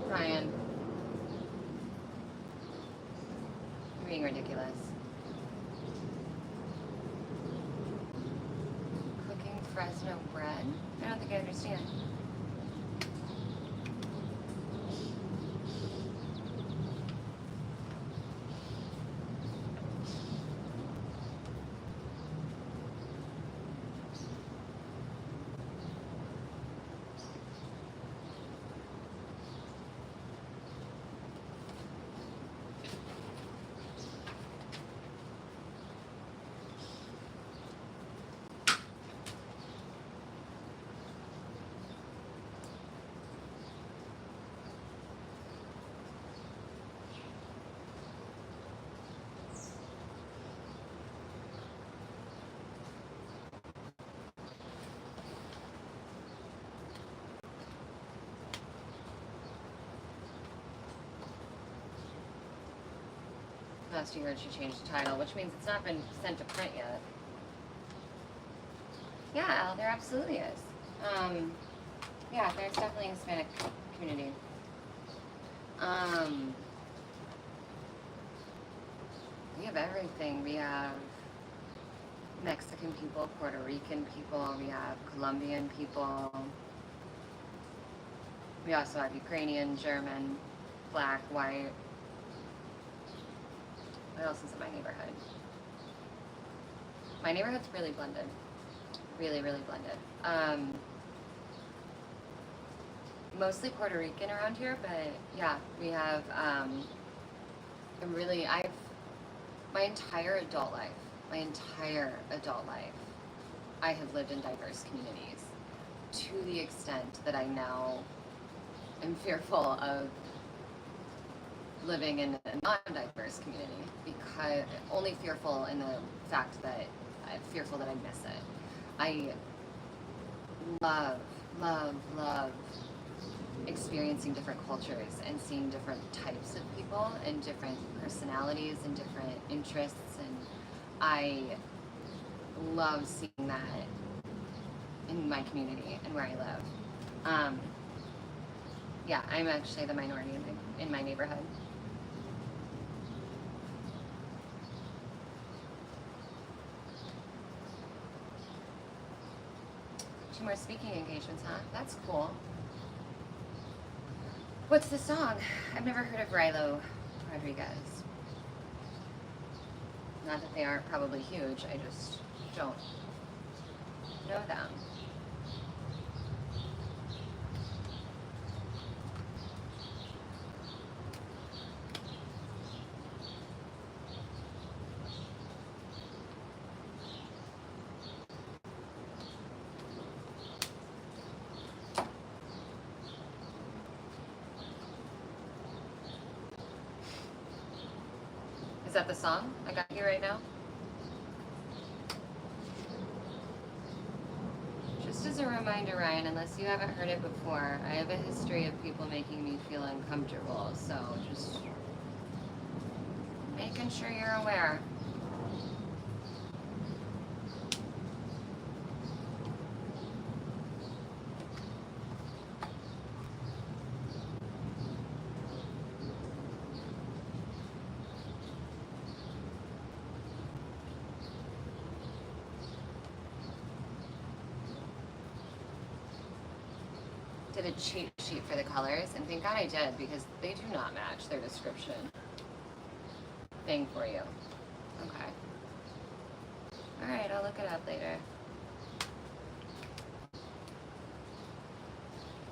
Ryan. You're being ridiculous. Cooking Fresno bread? I don't think I understand. Last you heard, she changed the title, which means it's not been sent to print yet. Yeah, Al, there absolutely is. Yeah, there's definitely a Hispanic community. We have everything. We have Mexican people, Puerto Rican people, we have Colombian people. We also have Ukrainian, German, black, white. What else is in my neighborhood? My neighborhood's really blended. Really, really blended. Mostly Puerto Rican around here, but yeah, we have my entire adult life, I have lived in diverse communities to the extent that I now am fearful of living in a non-diverse community, because only fearful in the fact that I'm fearful that I miss it. I love experiencing different cultures and seeing different types of people and different personalities and different interests, and I love seeing that in my community and where I live. Yeah, I'm actually the minority in my neighborhood. Two more speaking engagements, huh? That's cool. What's the song? I've never heard of Rilo Rodriguez. Not that they aren't probably huge, I just don't know them. Is that the song I got here right now? Just as a reminder, Ryan, unless you haven't heard it before, I have a history of people making me feel uncomfortable, so just making sure you're aware. Did a cheat sheet for the colors, and thank God I did, because they do not match their description thing for you. Okay. Alright, I'll look it up later.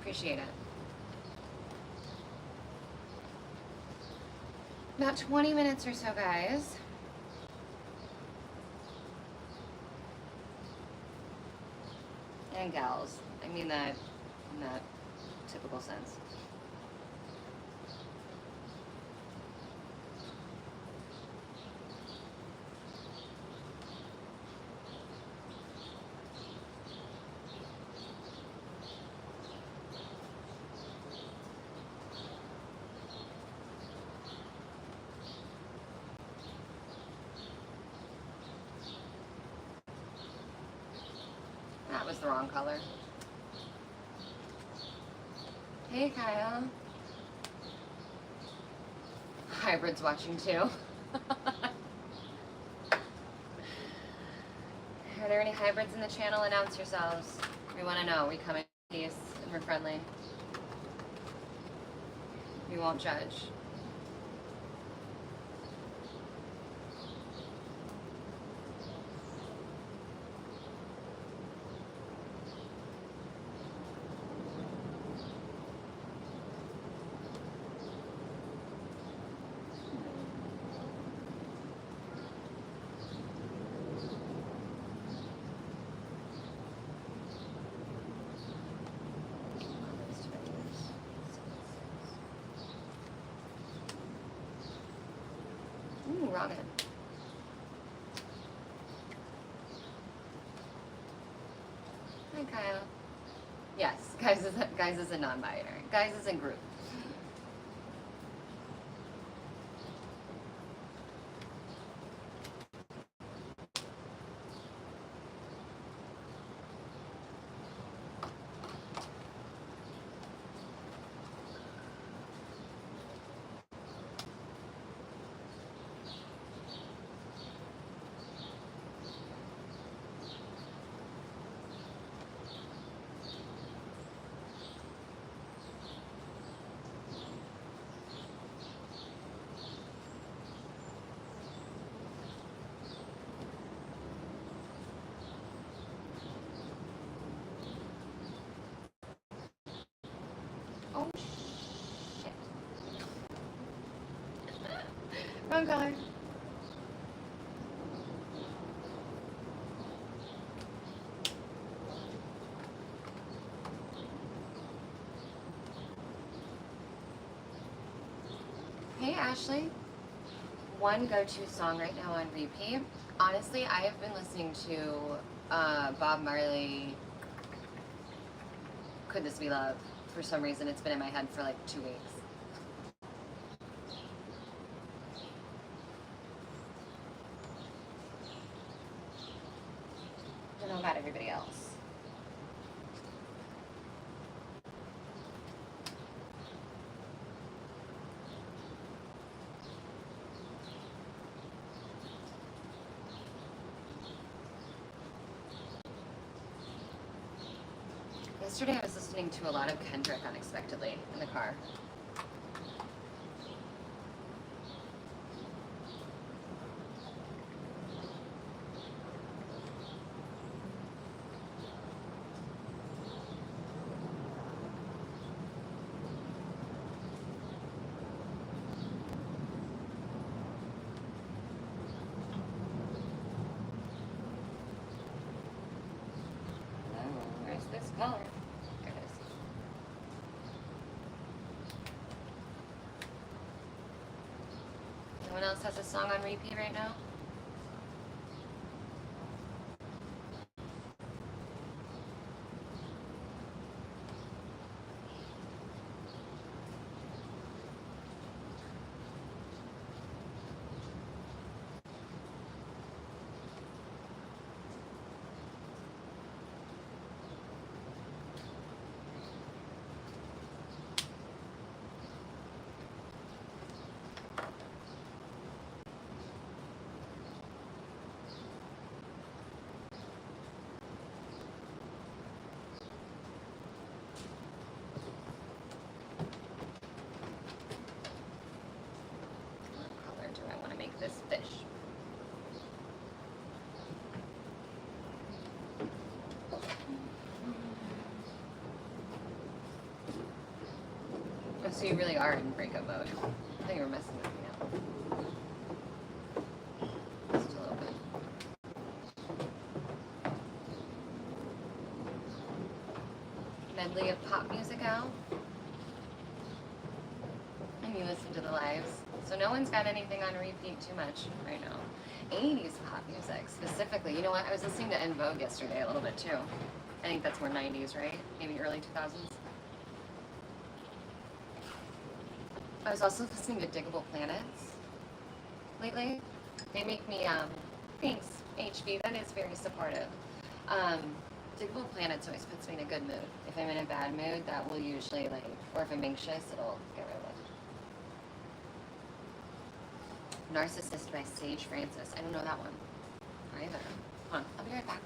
Appreciate it. About 20 minutes or so, guys. And gals. I mean that in that typical sense. That was the wrong color. Hey, Kyle. Hybrid's watching too. Are there any hybrids in the channel? Announce yourselves. We want to know. We come in peace and we're friendly. We won't judge. Ooh, wrong end. Hi, Kyle. Yes, guys is a non-binary. Guys is in group. Wrong color. Hey Ashley. One go-to song right now on repeat. Honestly, I have been listening to Bob Marley, Could This Be Love? For some reason, it's been in my head for like 2 weeks. Don't know about everybody else. Yesterday I was listening to a lot of Kendrick unexpectedly in the car. Where's this color? There it is. No one else has a song on repeat right now? What color do I want to make this fish? Oh, so you really are in breakup mode. I think you were messing with me now. Just a little bit. Medley of pop music out. And you listen to the lives. So no one's got anything on repeat too much right now. 80s pop music specifically. You know what? I was listening to En Vogue yesterday a little bit too. I think that's more 90s, right? Maybe early 2000s. I was also listening to Diggable Planets lately. They make me, thanks, HB, that is very supportive. Diggable Planets always puts me in a good mood. If I'm in a bad mood, that will usually, like, or if I'm anxious, it'll get rid of it. Narcissist by Sage Francis. I don't know that one either. Hold on, I'll be right back.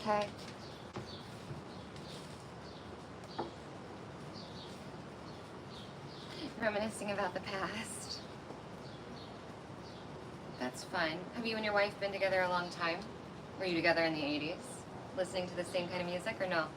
Okay. Reminiscing about the past. That's fun. Have you and your wife been together a long time? Were you together in the 80s? Listening to the same kind of music or no?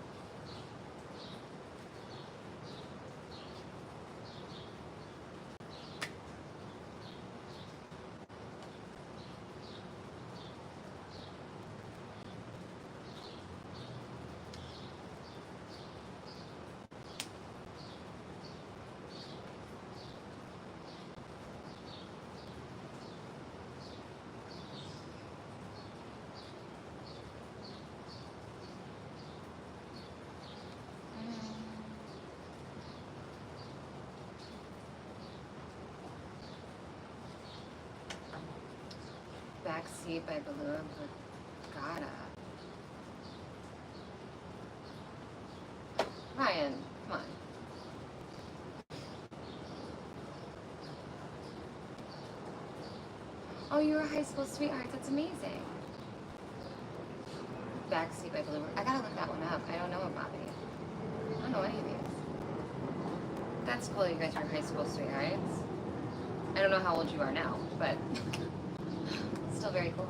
Backseat by Balloon Brigada. Ryan, come on. Oh, you were high school sweethearts. That's amazing. Backseat by Balloon. I gotta look that one up. I don't know about it. I don't know any of these. That's cool. You guys were high school sweethearts. I don't know how old you are now, but still very cool.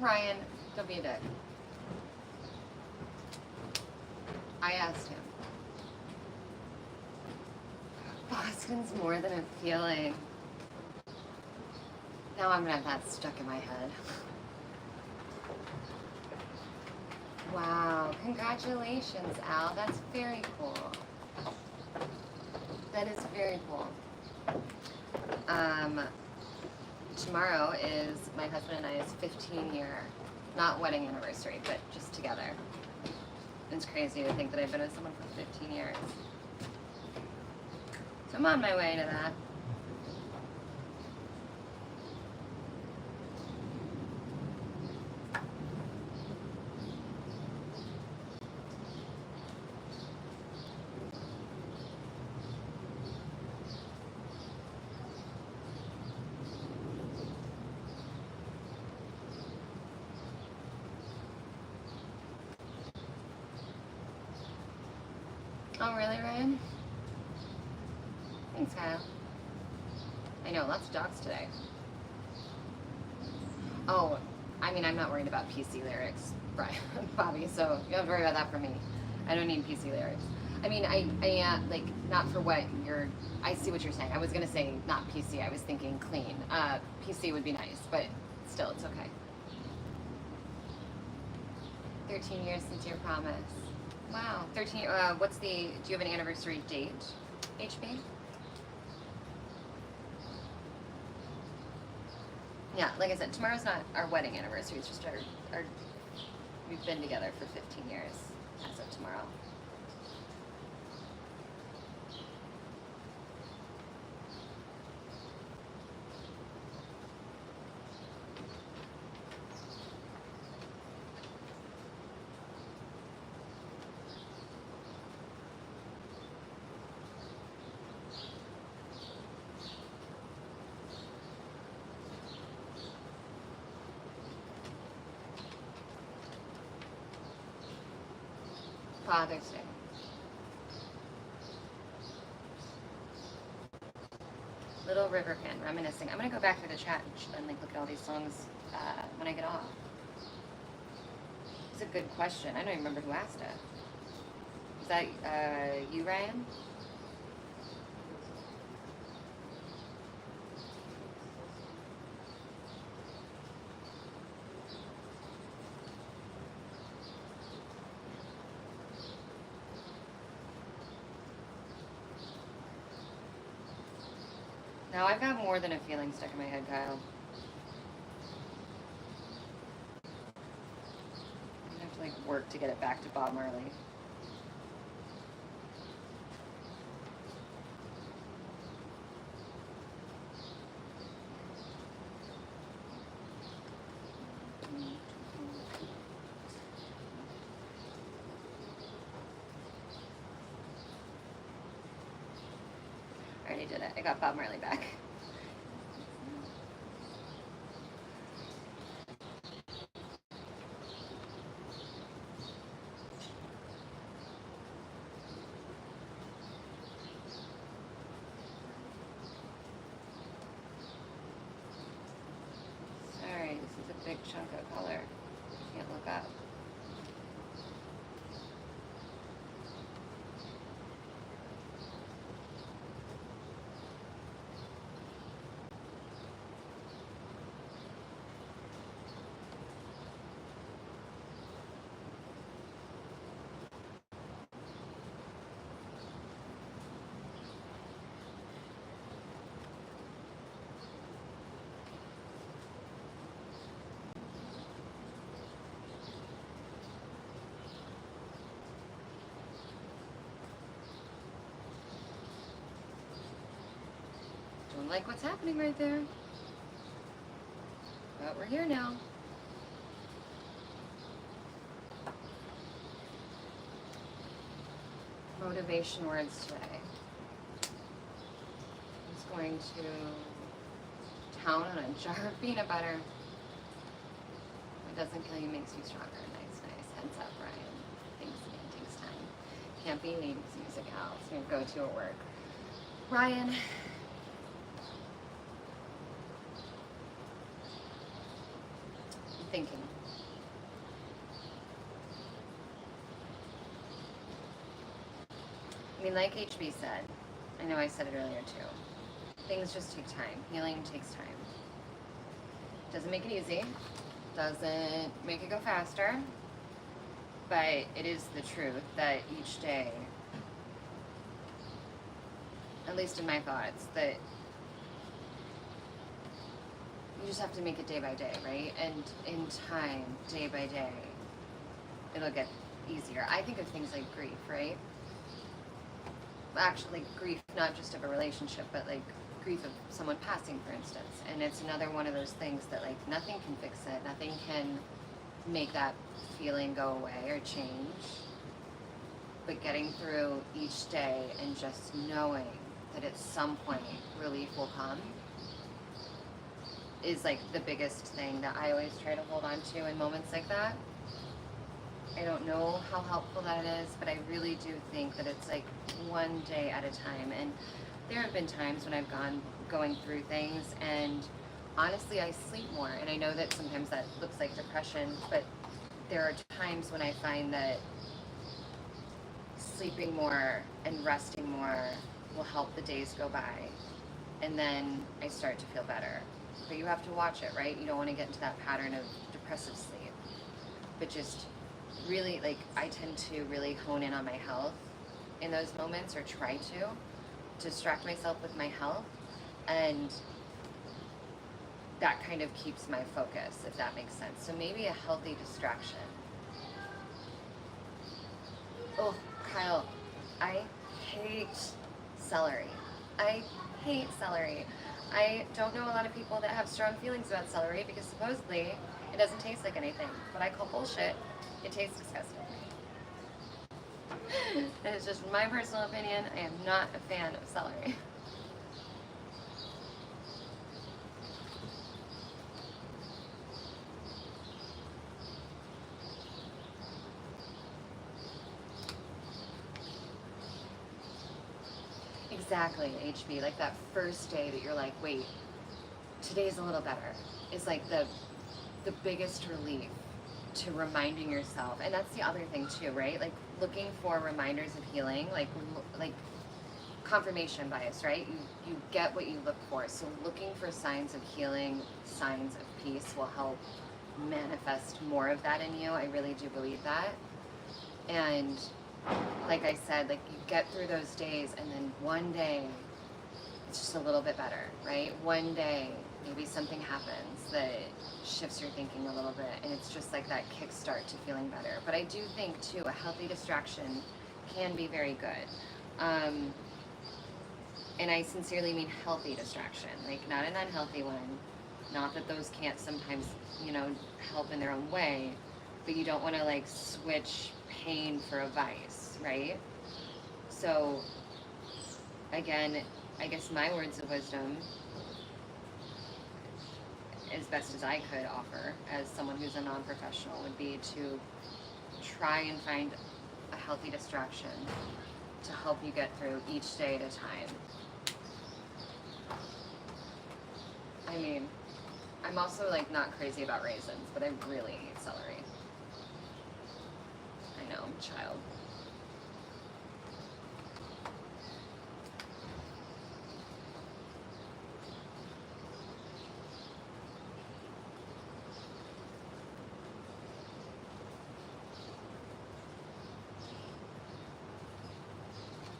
Ryan, don't be a dick. I asked him. Boston's more than a feeling. Now I'm gonna have that stuck in my head. Wow, congratulations, Al. That's very cool. That is very cool. Tomorrow is my husband and I's 15-year, not wedding anniversary, but just together. It's crazy to think that I've been with someone for 15 years. So I'm on my way to that. Oh, really, Ryan? Thanks, Kyle. I know, lots of dogs today. Oh, I mean, I'm not worried about PC lyrics, Brian, Bobby, so you don't have to worry about that for me. I don't need PC lyrics. I mean, I like, not for what you're, I see what you're saying. I was gonna say not PC, I was thinking clean. PC would be nice, but still, it's okay. 13 years since your promise. Wow, 13, what's the, do you have an anniversary date, HB? Yeah, like I said, tomorrow's not our wedding anniversary, it's just our we've been together for 15 years as of tomorrow. Father's Day. Little River Pan, reminiscing. I'm gonna go back through the chat and like look at all these songs when I get off. It's a good question. I don't even remember who asked it. Is that you, Ryan? No, I've got more than a feeling stuck in my head, Kyle. I'm gonna have to like work to get it back to Bob Marley. I already did it. I got Bob Marley back. big chunk of color. Can't look up. Don't like what's happening right there. But we're here now. Motivation words today. I'm just going to town on a jar of peanut butter. It doesn't kill you, makes you stronger. Nice, nice. Heads up, Ryan. Thanks again, takes time. Can't be native music out. It's your go-to at work. Ryan. Thinking. I mean, like HB said, I know I said it earlier too, things just take time. Healing takes time. Doesn't make it easy, doesn't make it go faster, but it is the truth that each day, at least in my thoughts, that you just have to make it day by day, right? And in time, day by day, it'll get easier. I think of things like grief, right? Actually, grief, not just of a relationship, but like grief of someone passing, for instance. And it's another one of those things that like nothing can fix it. Nothing can make that feeling go away or change. But getting through each day and just knowing that at some point relief will come is like the biggest thing that I always try to hold on to in moments like that. I don't know how helpful that is, but I really do think that it's like one day at a time. And there have been times when I've going through things, and honestly I sleep more. And I know that sometimes that looks like depression, but there are times when I find that sleeping more and resting more will help the days go by, and then I start to feel better. But you have to watch it, right? You don't want to get into that pattern of depressive sleep. But just really, like, I tend to really hone in on my health in those moments, or try to distract myself with my health, and that kind of keeps my focus, if that makes sense. So maybe a healthy distraction. Oh, Kyle, I hate celery. I hate celery. I don't know a lot of people that have strong feelings about celery because supposedly it doesn't taste like anything, but I call bullshit. It tastes disgusting. That is just my personal opinion. I am not a fan of celery. Exactly, HB. Like that first day that you're like, wait, today's a little better. Is like the biggest relief to reminding yourself. And that's the other thing too, right? Like looking for reminders of healing, like confirmation bias, right? You get what you look for. So looking for signs of healing, signs of peace will help manifest more of that in you. I really do believe that. And like I said, like you get through those days, and then one day it's just a little bit better, right? One day maybe something happens that shifts your thinking a little bit, and it's just like that kickstart to feeling better. But I do think too, a healthy distraction can be very good. And I sincerely mean healthy distraction, like not an unhealthy one. Not that those can't sometimes, help in their own way, but you don't want to like switch pain for a vice, right? So again, I guess my words of wisdom, as best as I could offer as someone who's a non-professional, would be to try and find a healthy distraction to help you get through each day at a time. I mean, I'm also like not crazy about raisins, but I really hate celery. I know, I'm a child.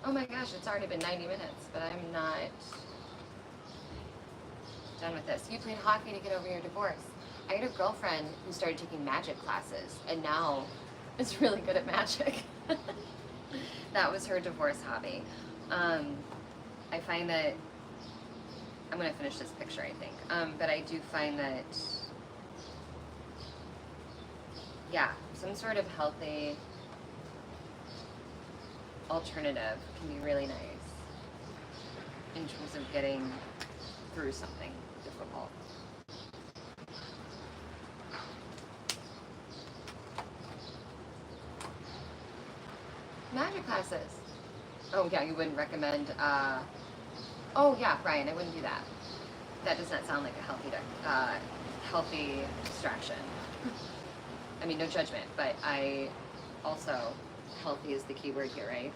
Oh my gosh, it's already been 90 minutes, but I'm not done with this. You played hockey to get over your divorce. I had a girlfriend who started taking magic classes and now is really good at magic. That was her divorce hobby. I find that, I'm going to finish this picture, I think. But I do find that, yeah, some sort of healthy alternative can be really nice in terms of getting through something difficult. Magic classes. Oh yeah, you wouldn't recommend, oh yeah, Ryan, I wouldn't do that. That does not sound like a healthy distraction. I mean, no judgment, but I also, healthy is the key word here, right?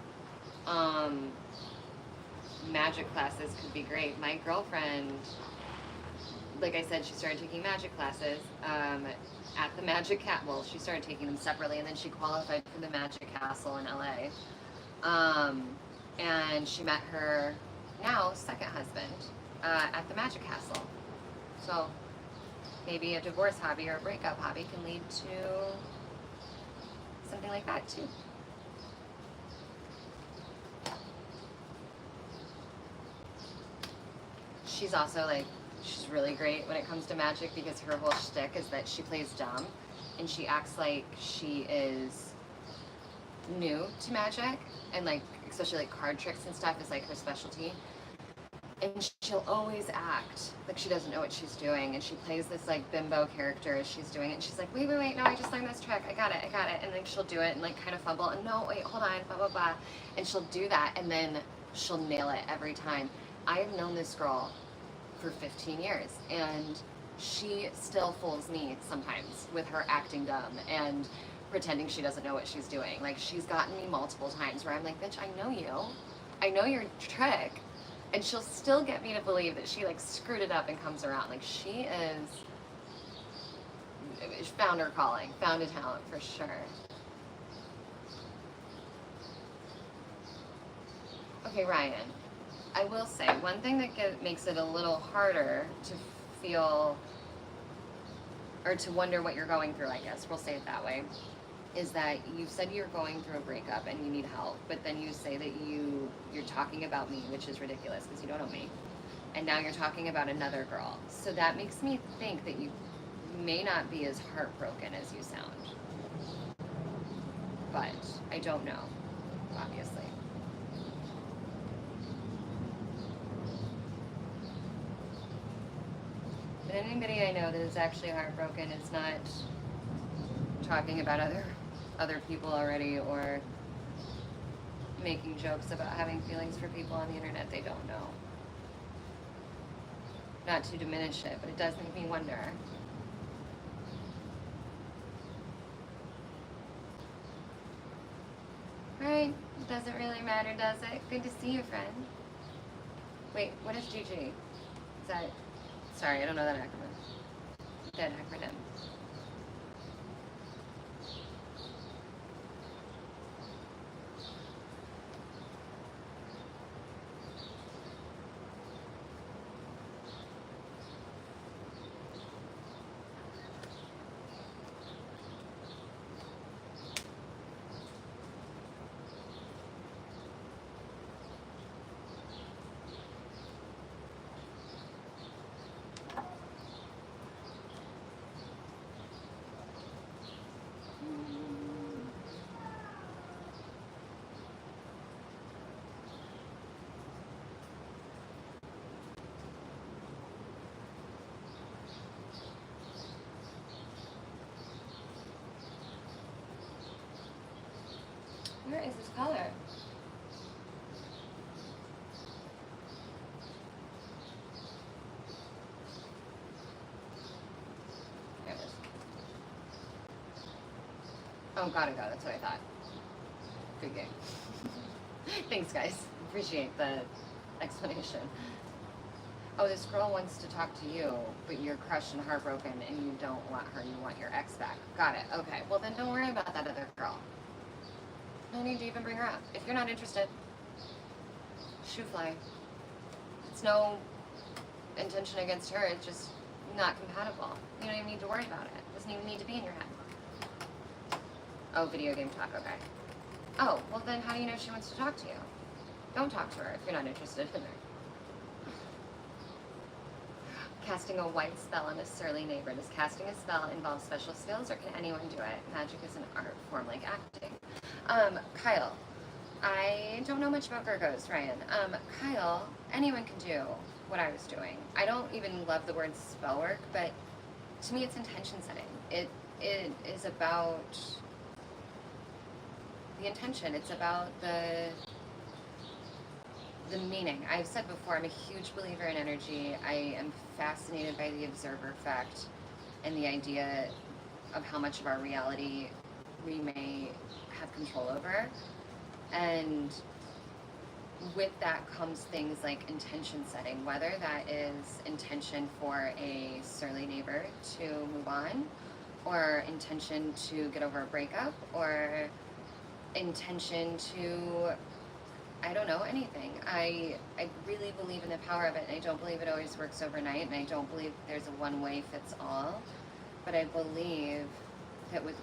Magic classes could be great. My girlfriend, like I said, she started taking magic classes at the Magic Castle. Well, she started taking them separately, and then she qualified for the Magic Castle in LA. And she met her now second husband at the Magic Castle. So maybe a divorce hobby or a breakup hobby can lead to something like that too. She's also like, she's really great when it comes to magic because her whole shtick is that she plays dumb and she acts like she is new to magic, and like especially like card tricks and stuff is like her specialty. And she'll always act like she doesn't know what she's doing, and she plays this like bimbo character as she's doing it, and she's like, wait, no, I just learned this trick, I got it, and then she'll do it and like kind of fumble, and no, wait, hold on, blah, blah, blah, and she'll do that, and then she'll nail it every time. I have known this girl for 15 years, and she still fools me sometimes with her acting dumb and pretending she doesn't know what she's doing. Like, she's gotten me multiple times where I'm like, bitch, I know your trick, and she'll still get me to believe that she like screwed it up and comes around. Like, she found her calling, found a talent for sure. Okay, Ryan, I will say one thing that makes it a little harder to feel or to wonder what you're going through, I guess we'll say it that way, is that you said you're going through a breakup and you need help, but then you say that you're talking about me, which is ridiculous because you don't know me, and now you're talking about another girl. So that makes me think that you may not be as heartbroken as you sound, but I don't know, obviously. But anybody I know that is actually heartbroken is not talking about other people already or making jokes about having feelings for people on the internet they don't know. Not to diminish it, but it does make me wonder. Right, it doesn't really matter, does it? Good to see you, friend. Wait, what is GG? Is that, sorry, I don't know that acronym. That acronym. Oh, gotta go. That's what I thought. Good game. Thanks, guys. Appreciate the explanation. Oh, this girl wants to talk to you, but you're crushed and heartbroken and you don't want her. You want your ex back. Got it. Okay. Well, then don't worry about that other girl. No need to even bring her up. If you're not interested, shoe fly. It's no intention against her. It's just not compatible. You don't even need to worry about it. It doesn't even need to be in your head. Oh, video game talk. Okay. Oh, well then how do you know she wants to talk to you? Don't talk to her if you're not interested in her. Casting a white spell on a surly neighbor. Does casting a spell involve special skills or can anyone do it? Magic is an art form like acting. Kyle, I don't know much about Virgos, Ryan. Kyle, anyone can do what I was doing. I don't even love the word spell work, but to me it's intention setting. It is about the intention. It's about the meaning. I've said before, I'm a huge believer in energy. I am fascinated by the observer effect and the idea of how much of our reality we may have control over. And with that comes things like intention setting, whether that is intention for a surly neighbor to move on, or intention to get over a breakup, or intention to, I don't know, anything. I really believe in the power of it, and I don't believe it always works overnight, and I don't believe there's a one-way fits all, but I believe that with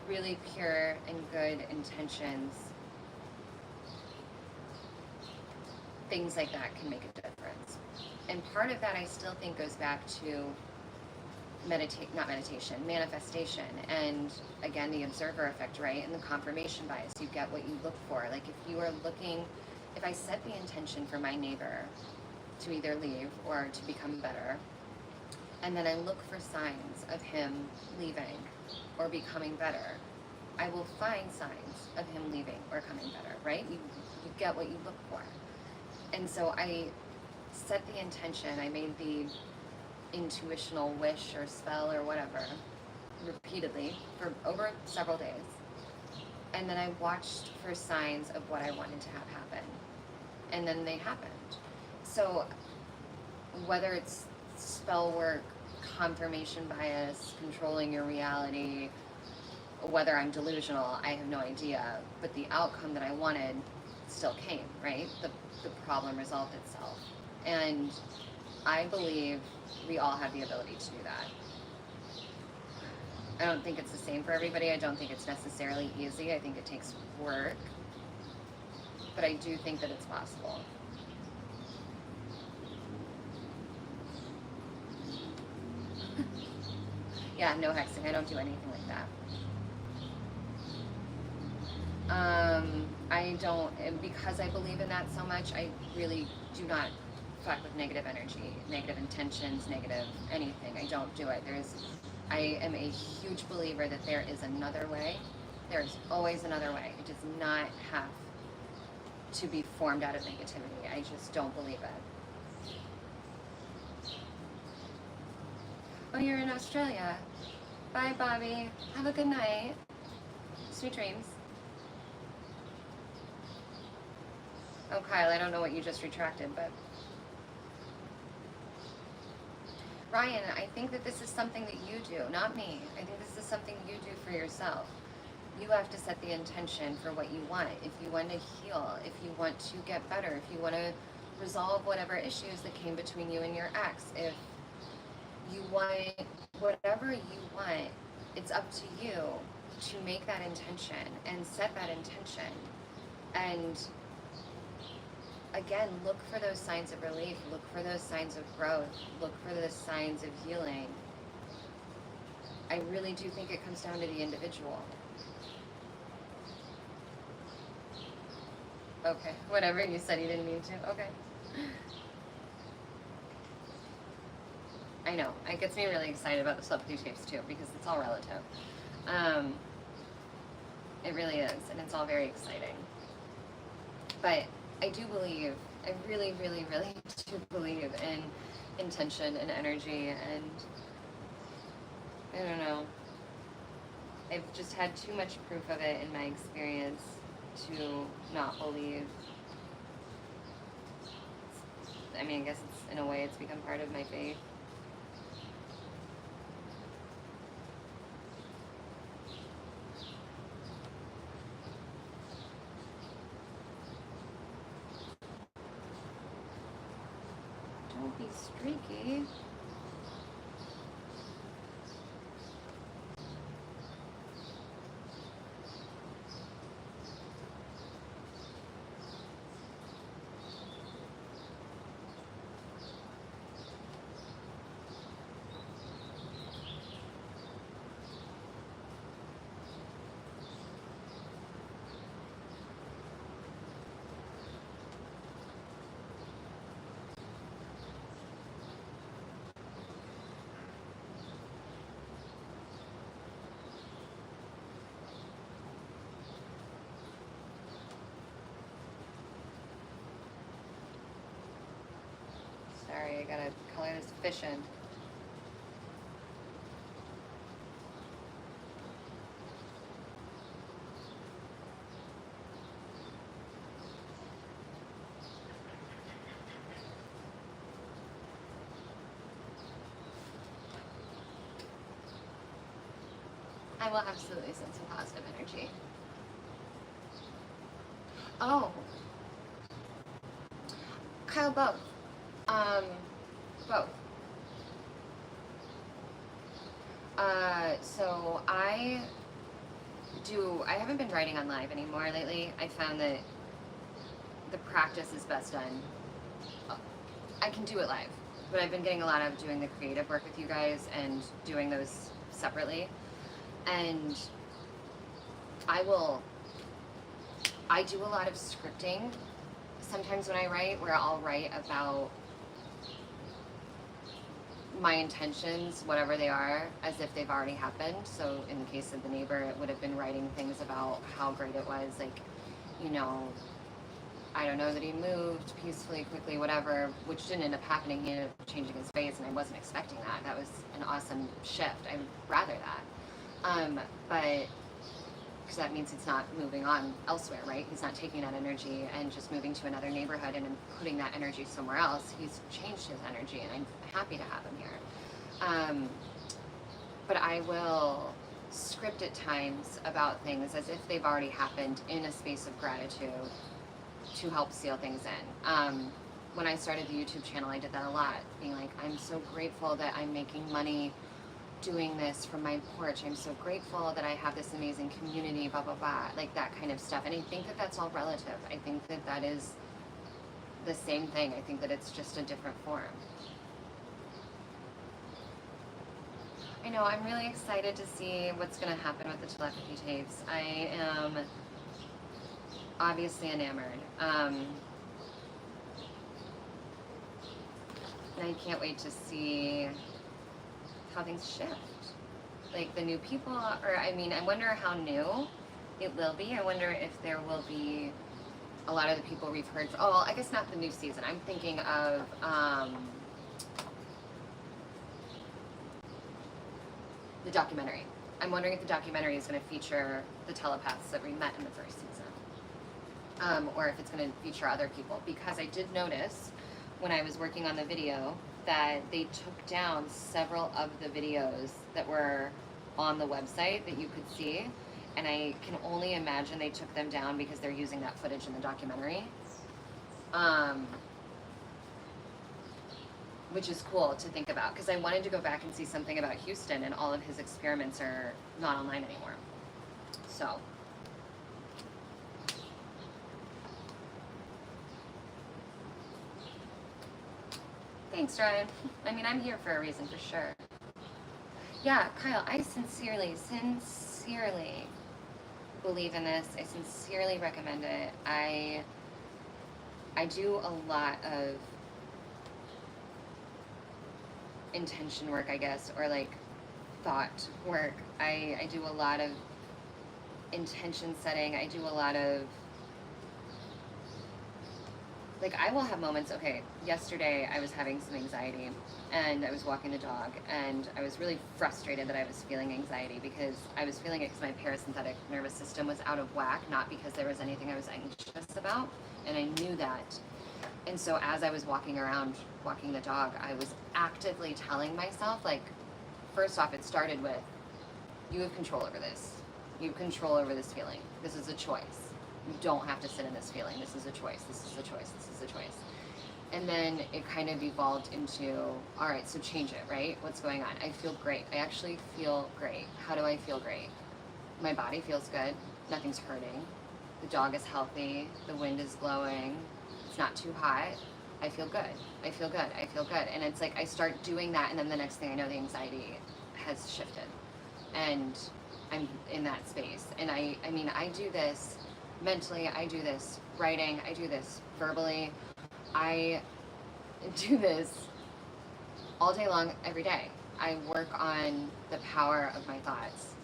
really pure and good intentions, things like that can make a difference. And part of that I still think goes back to manifestation, and again, the observer effect, right? And the confirmation bias. You get what you look for. Like if I set the intention for my neighbor to either leave or to become better, and then I look for signs of him leaving or becoming better, I will find signs of him leaving or coming better, right? You get what you look for. And so I set the intention, I made the intuitional wish or spell or whatever repeatedly for over several days, and then I watched for signs of what I wanted to have happen, and then they happened. So whether it's spell work, confirmation bias, controlling your reality, whether I'm delusional, I have no idea, but the outcome that I wanted still came, right? The problem resolved itself. And I believe we all have the ability to do that. I don't think it's the same for everybody. I don't think it's necessarily easy. I think it takes work. But I do think that it's possible. Yeah, no hexing. I don't do anything like that. I don't, because I believe in that so much, I really do not fuck with negative energy, negative intentions, negative anything. I don't do it. I am a huge believer that there is another way. There's always another way. It does not have to be formed out of negativity. I just don't believe it. Oh, you're in Australia. Bye, Bobby. Have a good night. Sweet dreams. Oh, Kyle, I don't know what you just retracted, but... Ryan, I think that this is something that you do, not me. I think this is something you do for yourself. You have to set the intention for what you want. If you want to heal, if you want to get better, if you want to resolve whatever issues that came between you and your ex, if you want whatever you want, it's up to you to make that intention and set that intention. And again, look for those signs of relief, look for those signs of growth, look for those signs of healing. I really do think it comes down to the individual. Okay, whatever, you said you didn't mean to, okay. I know, it gets me really excited about the telepathy tapes too, because it's all relative. It really is, and it's all very exciting. But I do believe, I really, really, really do believe in intention and energy, and I don't know. I've just had too much proof of it in my experience to not believe. I mean, I guess it's, in a way, it's become part of my faith. Don't be streaky. Sorry, I gotta color this fish in. I will absolutely send some positive energy. Oh. Kyle, both. Both. So I haven't been writing on live anymore lately. I found that the practice is best done. I can do it live, but I've been getting a lot of doing the creative work with you guys and doing those separately. And I do a lot of scripting sometimes when I write, where I'll write about my intentions, whatever they are, as if they've already happened. So in the case of the neighbor, it would have been writing things about how great it was, like, you know, I don't know, that he moved peacefully, quickly, whatever, which didn't end up happening. He ended up changing his ways, and I wasn't expecting that. That was an awesome shift. I'd rather that. But because that means he's not moving on elsewhere, right? He's not taking that energy and just moving to another neighborhood and putting that energy somewhere else. He's changed his energy, and I'm happy to have him here. But I will script at times about things as if they've already happened in a space of gratitude to help seal things in. When I started the YouTube channel, I did that a lot, being like, I'm so grateful that I'm making money doing this from my porch. I'm so grateful that I have this amazing community, blah, blah, blah, like that kind of stuff. And I think that that's all relative. I think that that is the same thing. I think that it's just a different form. I know, I'm really excited to see what's going to happen with the telepathy tapes. I am obviously enamored. And I can't wait to see how things shift. Like the new people, or I mean, I wonder how new it will be. I wonder if there will be a lot of the people we've heard, oh, well, I guess not the new season. I'm thinking of the documentary. I'm wondering if the documentary is going to feature the telepaths that we met in the first season. Or if it's going to feature other people. Because I did notice when I was working on the video that they took down several of the videos that were on the website that you could see. And I can only imagine they took them down because they're using that footage in the documentary. Which is cool to think about, because I wanted to go back and see something about Houston, and all of his experiments are not online anymore. So. Thanks, Ryan. I mean, I'm here for a reason, for sure. Yeah, Kyle, I sincerely believe in this. I sincerely recommend it. I do a lot of intention work, I guess, or like thought work. I do a lot of intention setting. I do a lot of like I will have moments, okay, yesterday I was having some anxiety and I was walking the dog and I was really frustrated that I was feeling anxiety because I was feeling it because my parasympathetic nervous system was out of whack, not because there was anything I was anxious about, and I knew that. And so as I was walking around, walking the dog, I was actively telling myself, like, first off, it started with, you have control over this. You have control over this feeling. This is a choice. You don't have to sit in this feeling. This is a choice. This is a choice. This is a choice. And then it kind of evolved into, all right, so change it, right? What's going on? I feel great. I actually feel great. How do I feel great? My body feels good. Nothing's hurting. The dog is healthy. The wind is blowing. It's not too hot. I feel good. I feel good. I feel good. And it's like I start doing that, and then the next thing I know, the anxiety has shifted. And I'm in that space. And I mean, I do this mentally, I do this writing, I do this verbally, I do this all day long, every day. I work on the power of my thoughts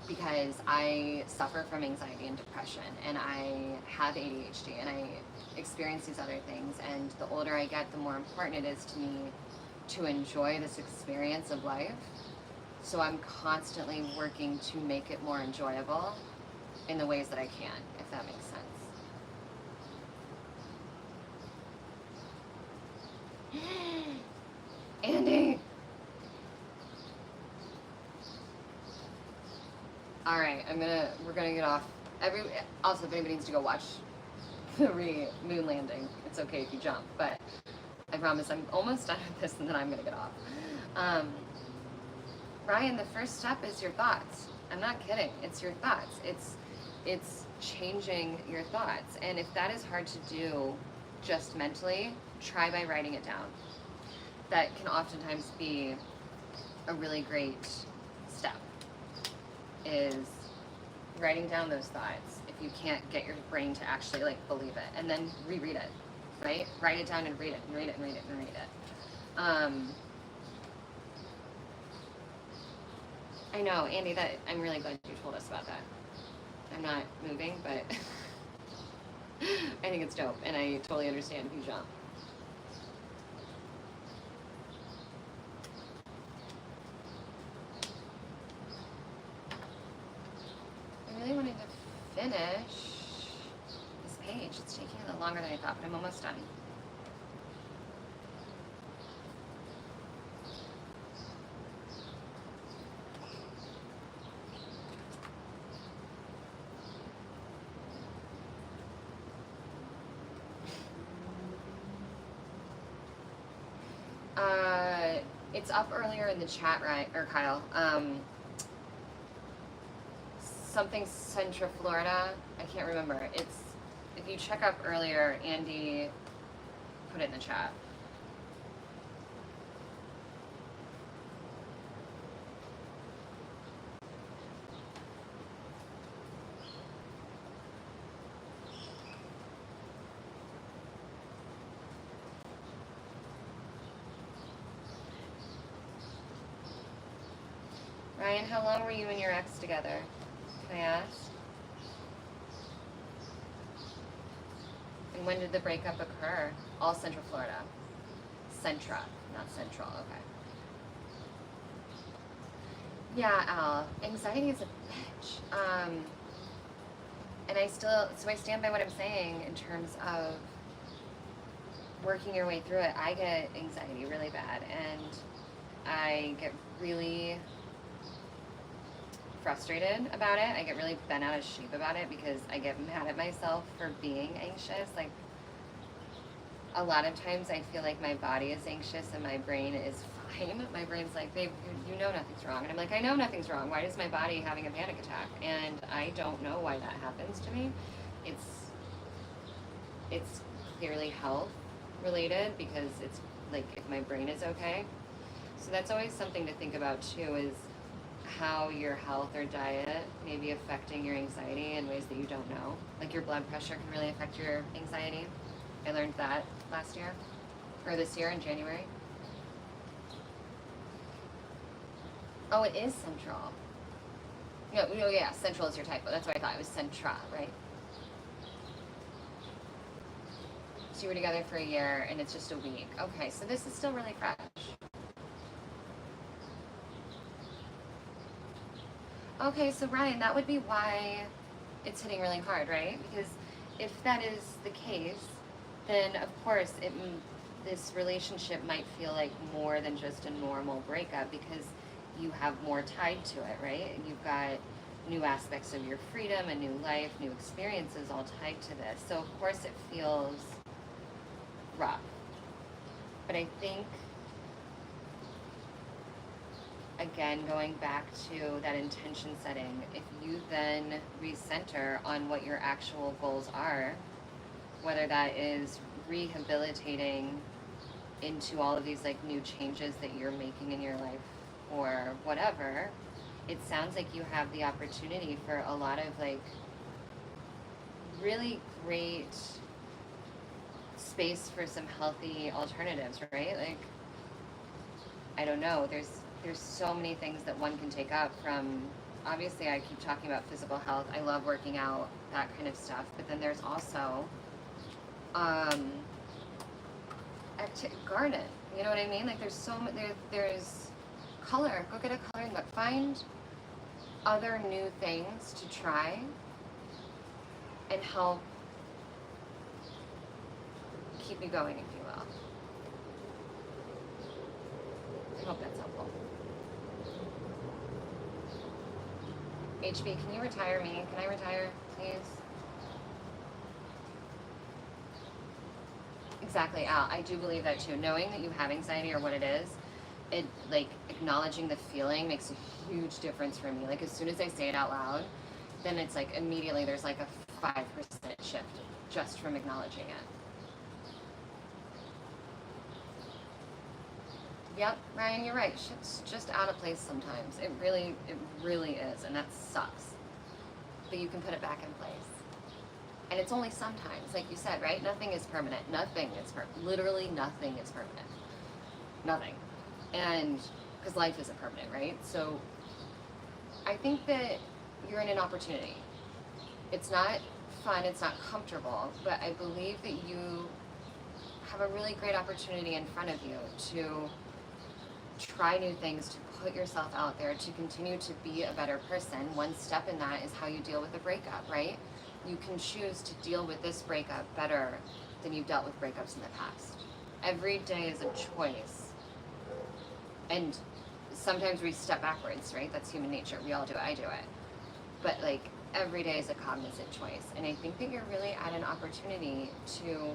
because I suffer from anxiety and depression, and I have ADHD, and I experience these other things, and the older I get, the more important it is to me to enjoy this experience of life. So I'm constantly working to make it more enjoyable in the ways that I can, if that makes sense. Andy! All right, we're gonna get off. Also, if anybody needs to go watch the moon landing, it's okay if you jump, but I promise I'm almost done with this and then I'm gonna get off. Ryan, the first step is your thoughts. I'm not kidding, it's your thoughts. It's changing your thoughts. And if that is hard to do just mentally, try by writing it down. That can oftentimes be a really great step, is writing down those thoughts if you can't get your brain to actually like believe it, and then reread it, right? Write it down and read it and read it and read it and read it. I know, Andy, that I'm really glad you told us about that. I'm not moving, but I think it's dope, and I totally understand if you jump. I really wanted to finish this page. It's taking a little longer than I thought, but I'm almost done. It's up earlier in the chat, right? Or Kyle. Something Centra, Florida. I can't remember. It's, if you check up earlier, Andy put it in the chat. Ryan, how long were you and your ex together? Can I ask? And when did the breakup occur? All Central Florida. Centra, not Central, okay. Yeah, Al, anxiety is a bitch. And I stand by what I'm saying in terms of working your way through it. I get anxiety really bad, and I get really frustrated about it. I get really bent out of shape about it because I get mad at myself for being anxious. Like, a lot of times I feel like my body is anxious and my brain is fine. My brain's like, babe, you know nothing's wrong. And I'm like, I know nothing's wrong. Why is my body having a panic attack? And I don't know why that happens to me. It's clearly health related because it's like if my brain is okay. So that's always something to think about too, is how your health or diet may be affecting your anxiety in ways that you don't know. Like your blood pressure can really affect your anxiety. I learned that last year, or this year in January. Oh, it is Central. Yeah, Central is your typo. That's what I thought. It was Centra, right? So you were together for a year and it's just a week. Okay, so this is still really fresh. Okay, so Ryan, that would be why it's hitting really hard, right? Because if that is the case, then of course this relationship might feel like more than just a normal breakup because you have more tied to it, right? You've got new aspects of your freedom, a new life, new experiences all tied to this. So of course it feels rough. But I think, again, going back to that intention setting, if you then recenter on what your actual goals are, whether that is rehabilitating into all of these like new changes that you're making in your life or whatever, it sounds like you have the opportunity for a lot of like really great space for some healthy alternatives, right? Like, I don't know, there's so many things that one can take up from, obviously I keep talking about physical health, I love working out, that kind of stuff, but then there's also garden, you know what I mean? Like there's so many, there's color, go get a coloring book, find other new things to try and help keep you going, if you will. I hope that's helpful. HB, can you retire me? Can I retire, please? Exactly, Al. I do believe that too. Knowing that you have anxiety or what it is, it like acknowledging the feeling makes a huge difference for me. Like as soon as I say it out loud, then it's like immediately there's like a 5% shift just from acknowledging it. Yep, Ryan, you're right. Shit's just out of place sometimes. It really is, and that sucks. But you can put it back in place. And it's only sometimes, like you said, right? Nothing is permanent. Nothing is permanent. Literally nothing is permanent. Nothing. And, because life isn't permanent, right? So, I think that you're in an opportunity. It's not fun, it's not comfortable, but I believe that you have a really great opportunity in front of you to try new things, to put yourself out there, to continue to be a better person. One step in that is how you deal with the breakup, right? You can choose to deal with this breakup better than you've dealt with breakups in the past. Every day is a choice. And sometimes we step backwards, right? That's human nature. We all do it. I do it. But like every day is a cognizant choice. And I think that you're really at an opportunity to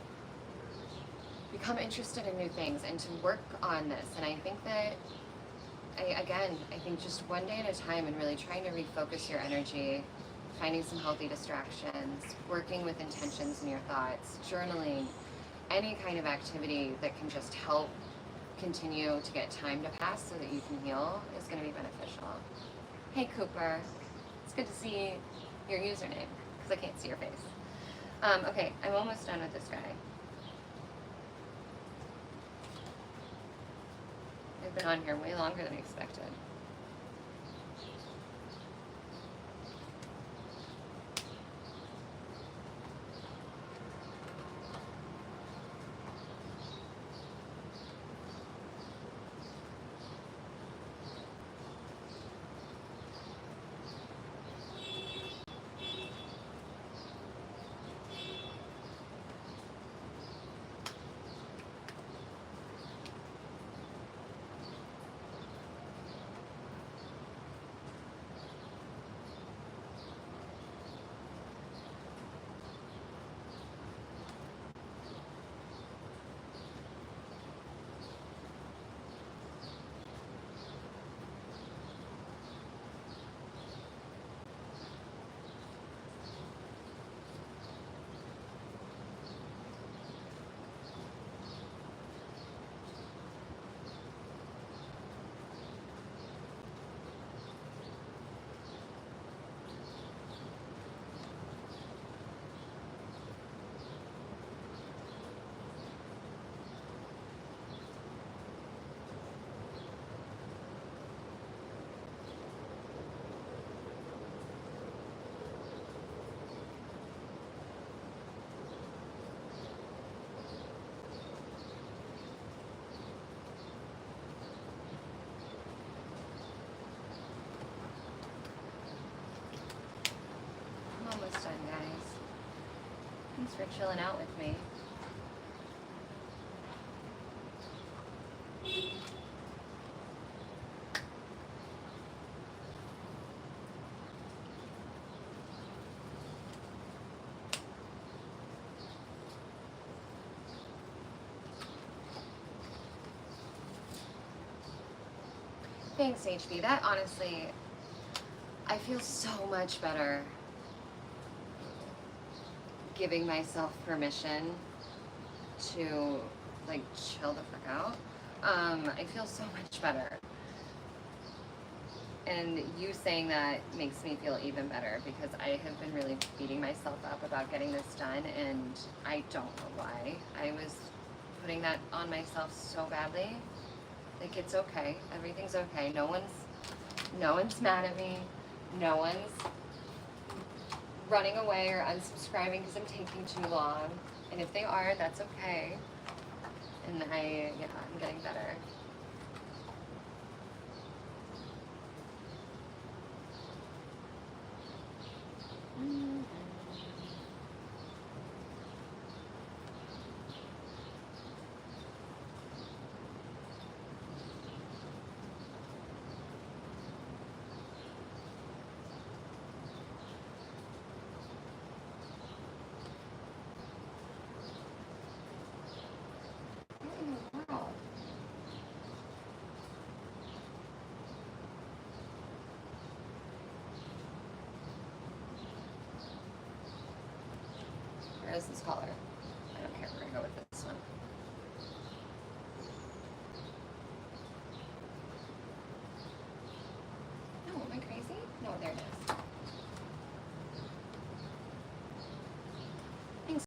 become interested in new things and to work on this. And I think that, I think just one day at a time and really trying to refocus your energy, finding some healthy distractions, working with intentions in your thoughts, journaling, any kind of activity that can just help continue to get time to pass so that you can heal is going to be beneficial. Hey Cooper, it's good to see your username because I can't see your face. Okay, I'm almost done with this guy. I've been on here way longer than expected. this done, guys. Thanks for chilling out with me. Thanks, HB. That honestly, I feel so much better giving myself permission to like chill the frick out. I feel so much better. And you saying that makes me feel even better because I have been really beating myself up about getting this done, and I don't know why. I was putting that on myself so badly. Like, it's okay. Everything's okay. No one's mad at me. No one's running away or unsubscribing because I'm taking too long. And if they are, that's okay. And I'm getting better. Wow. Where is this color? I don't care. We're gonna go with this.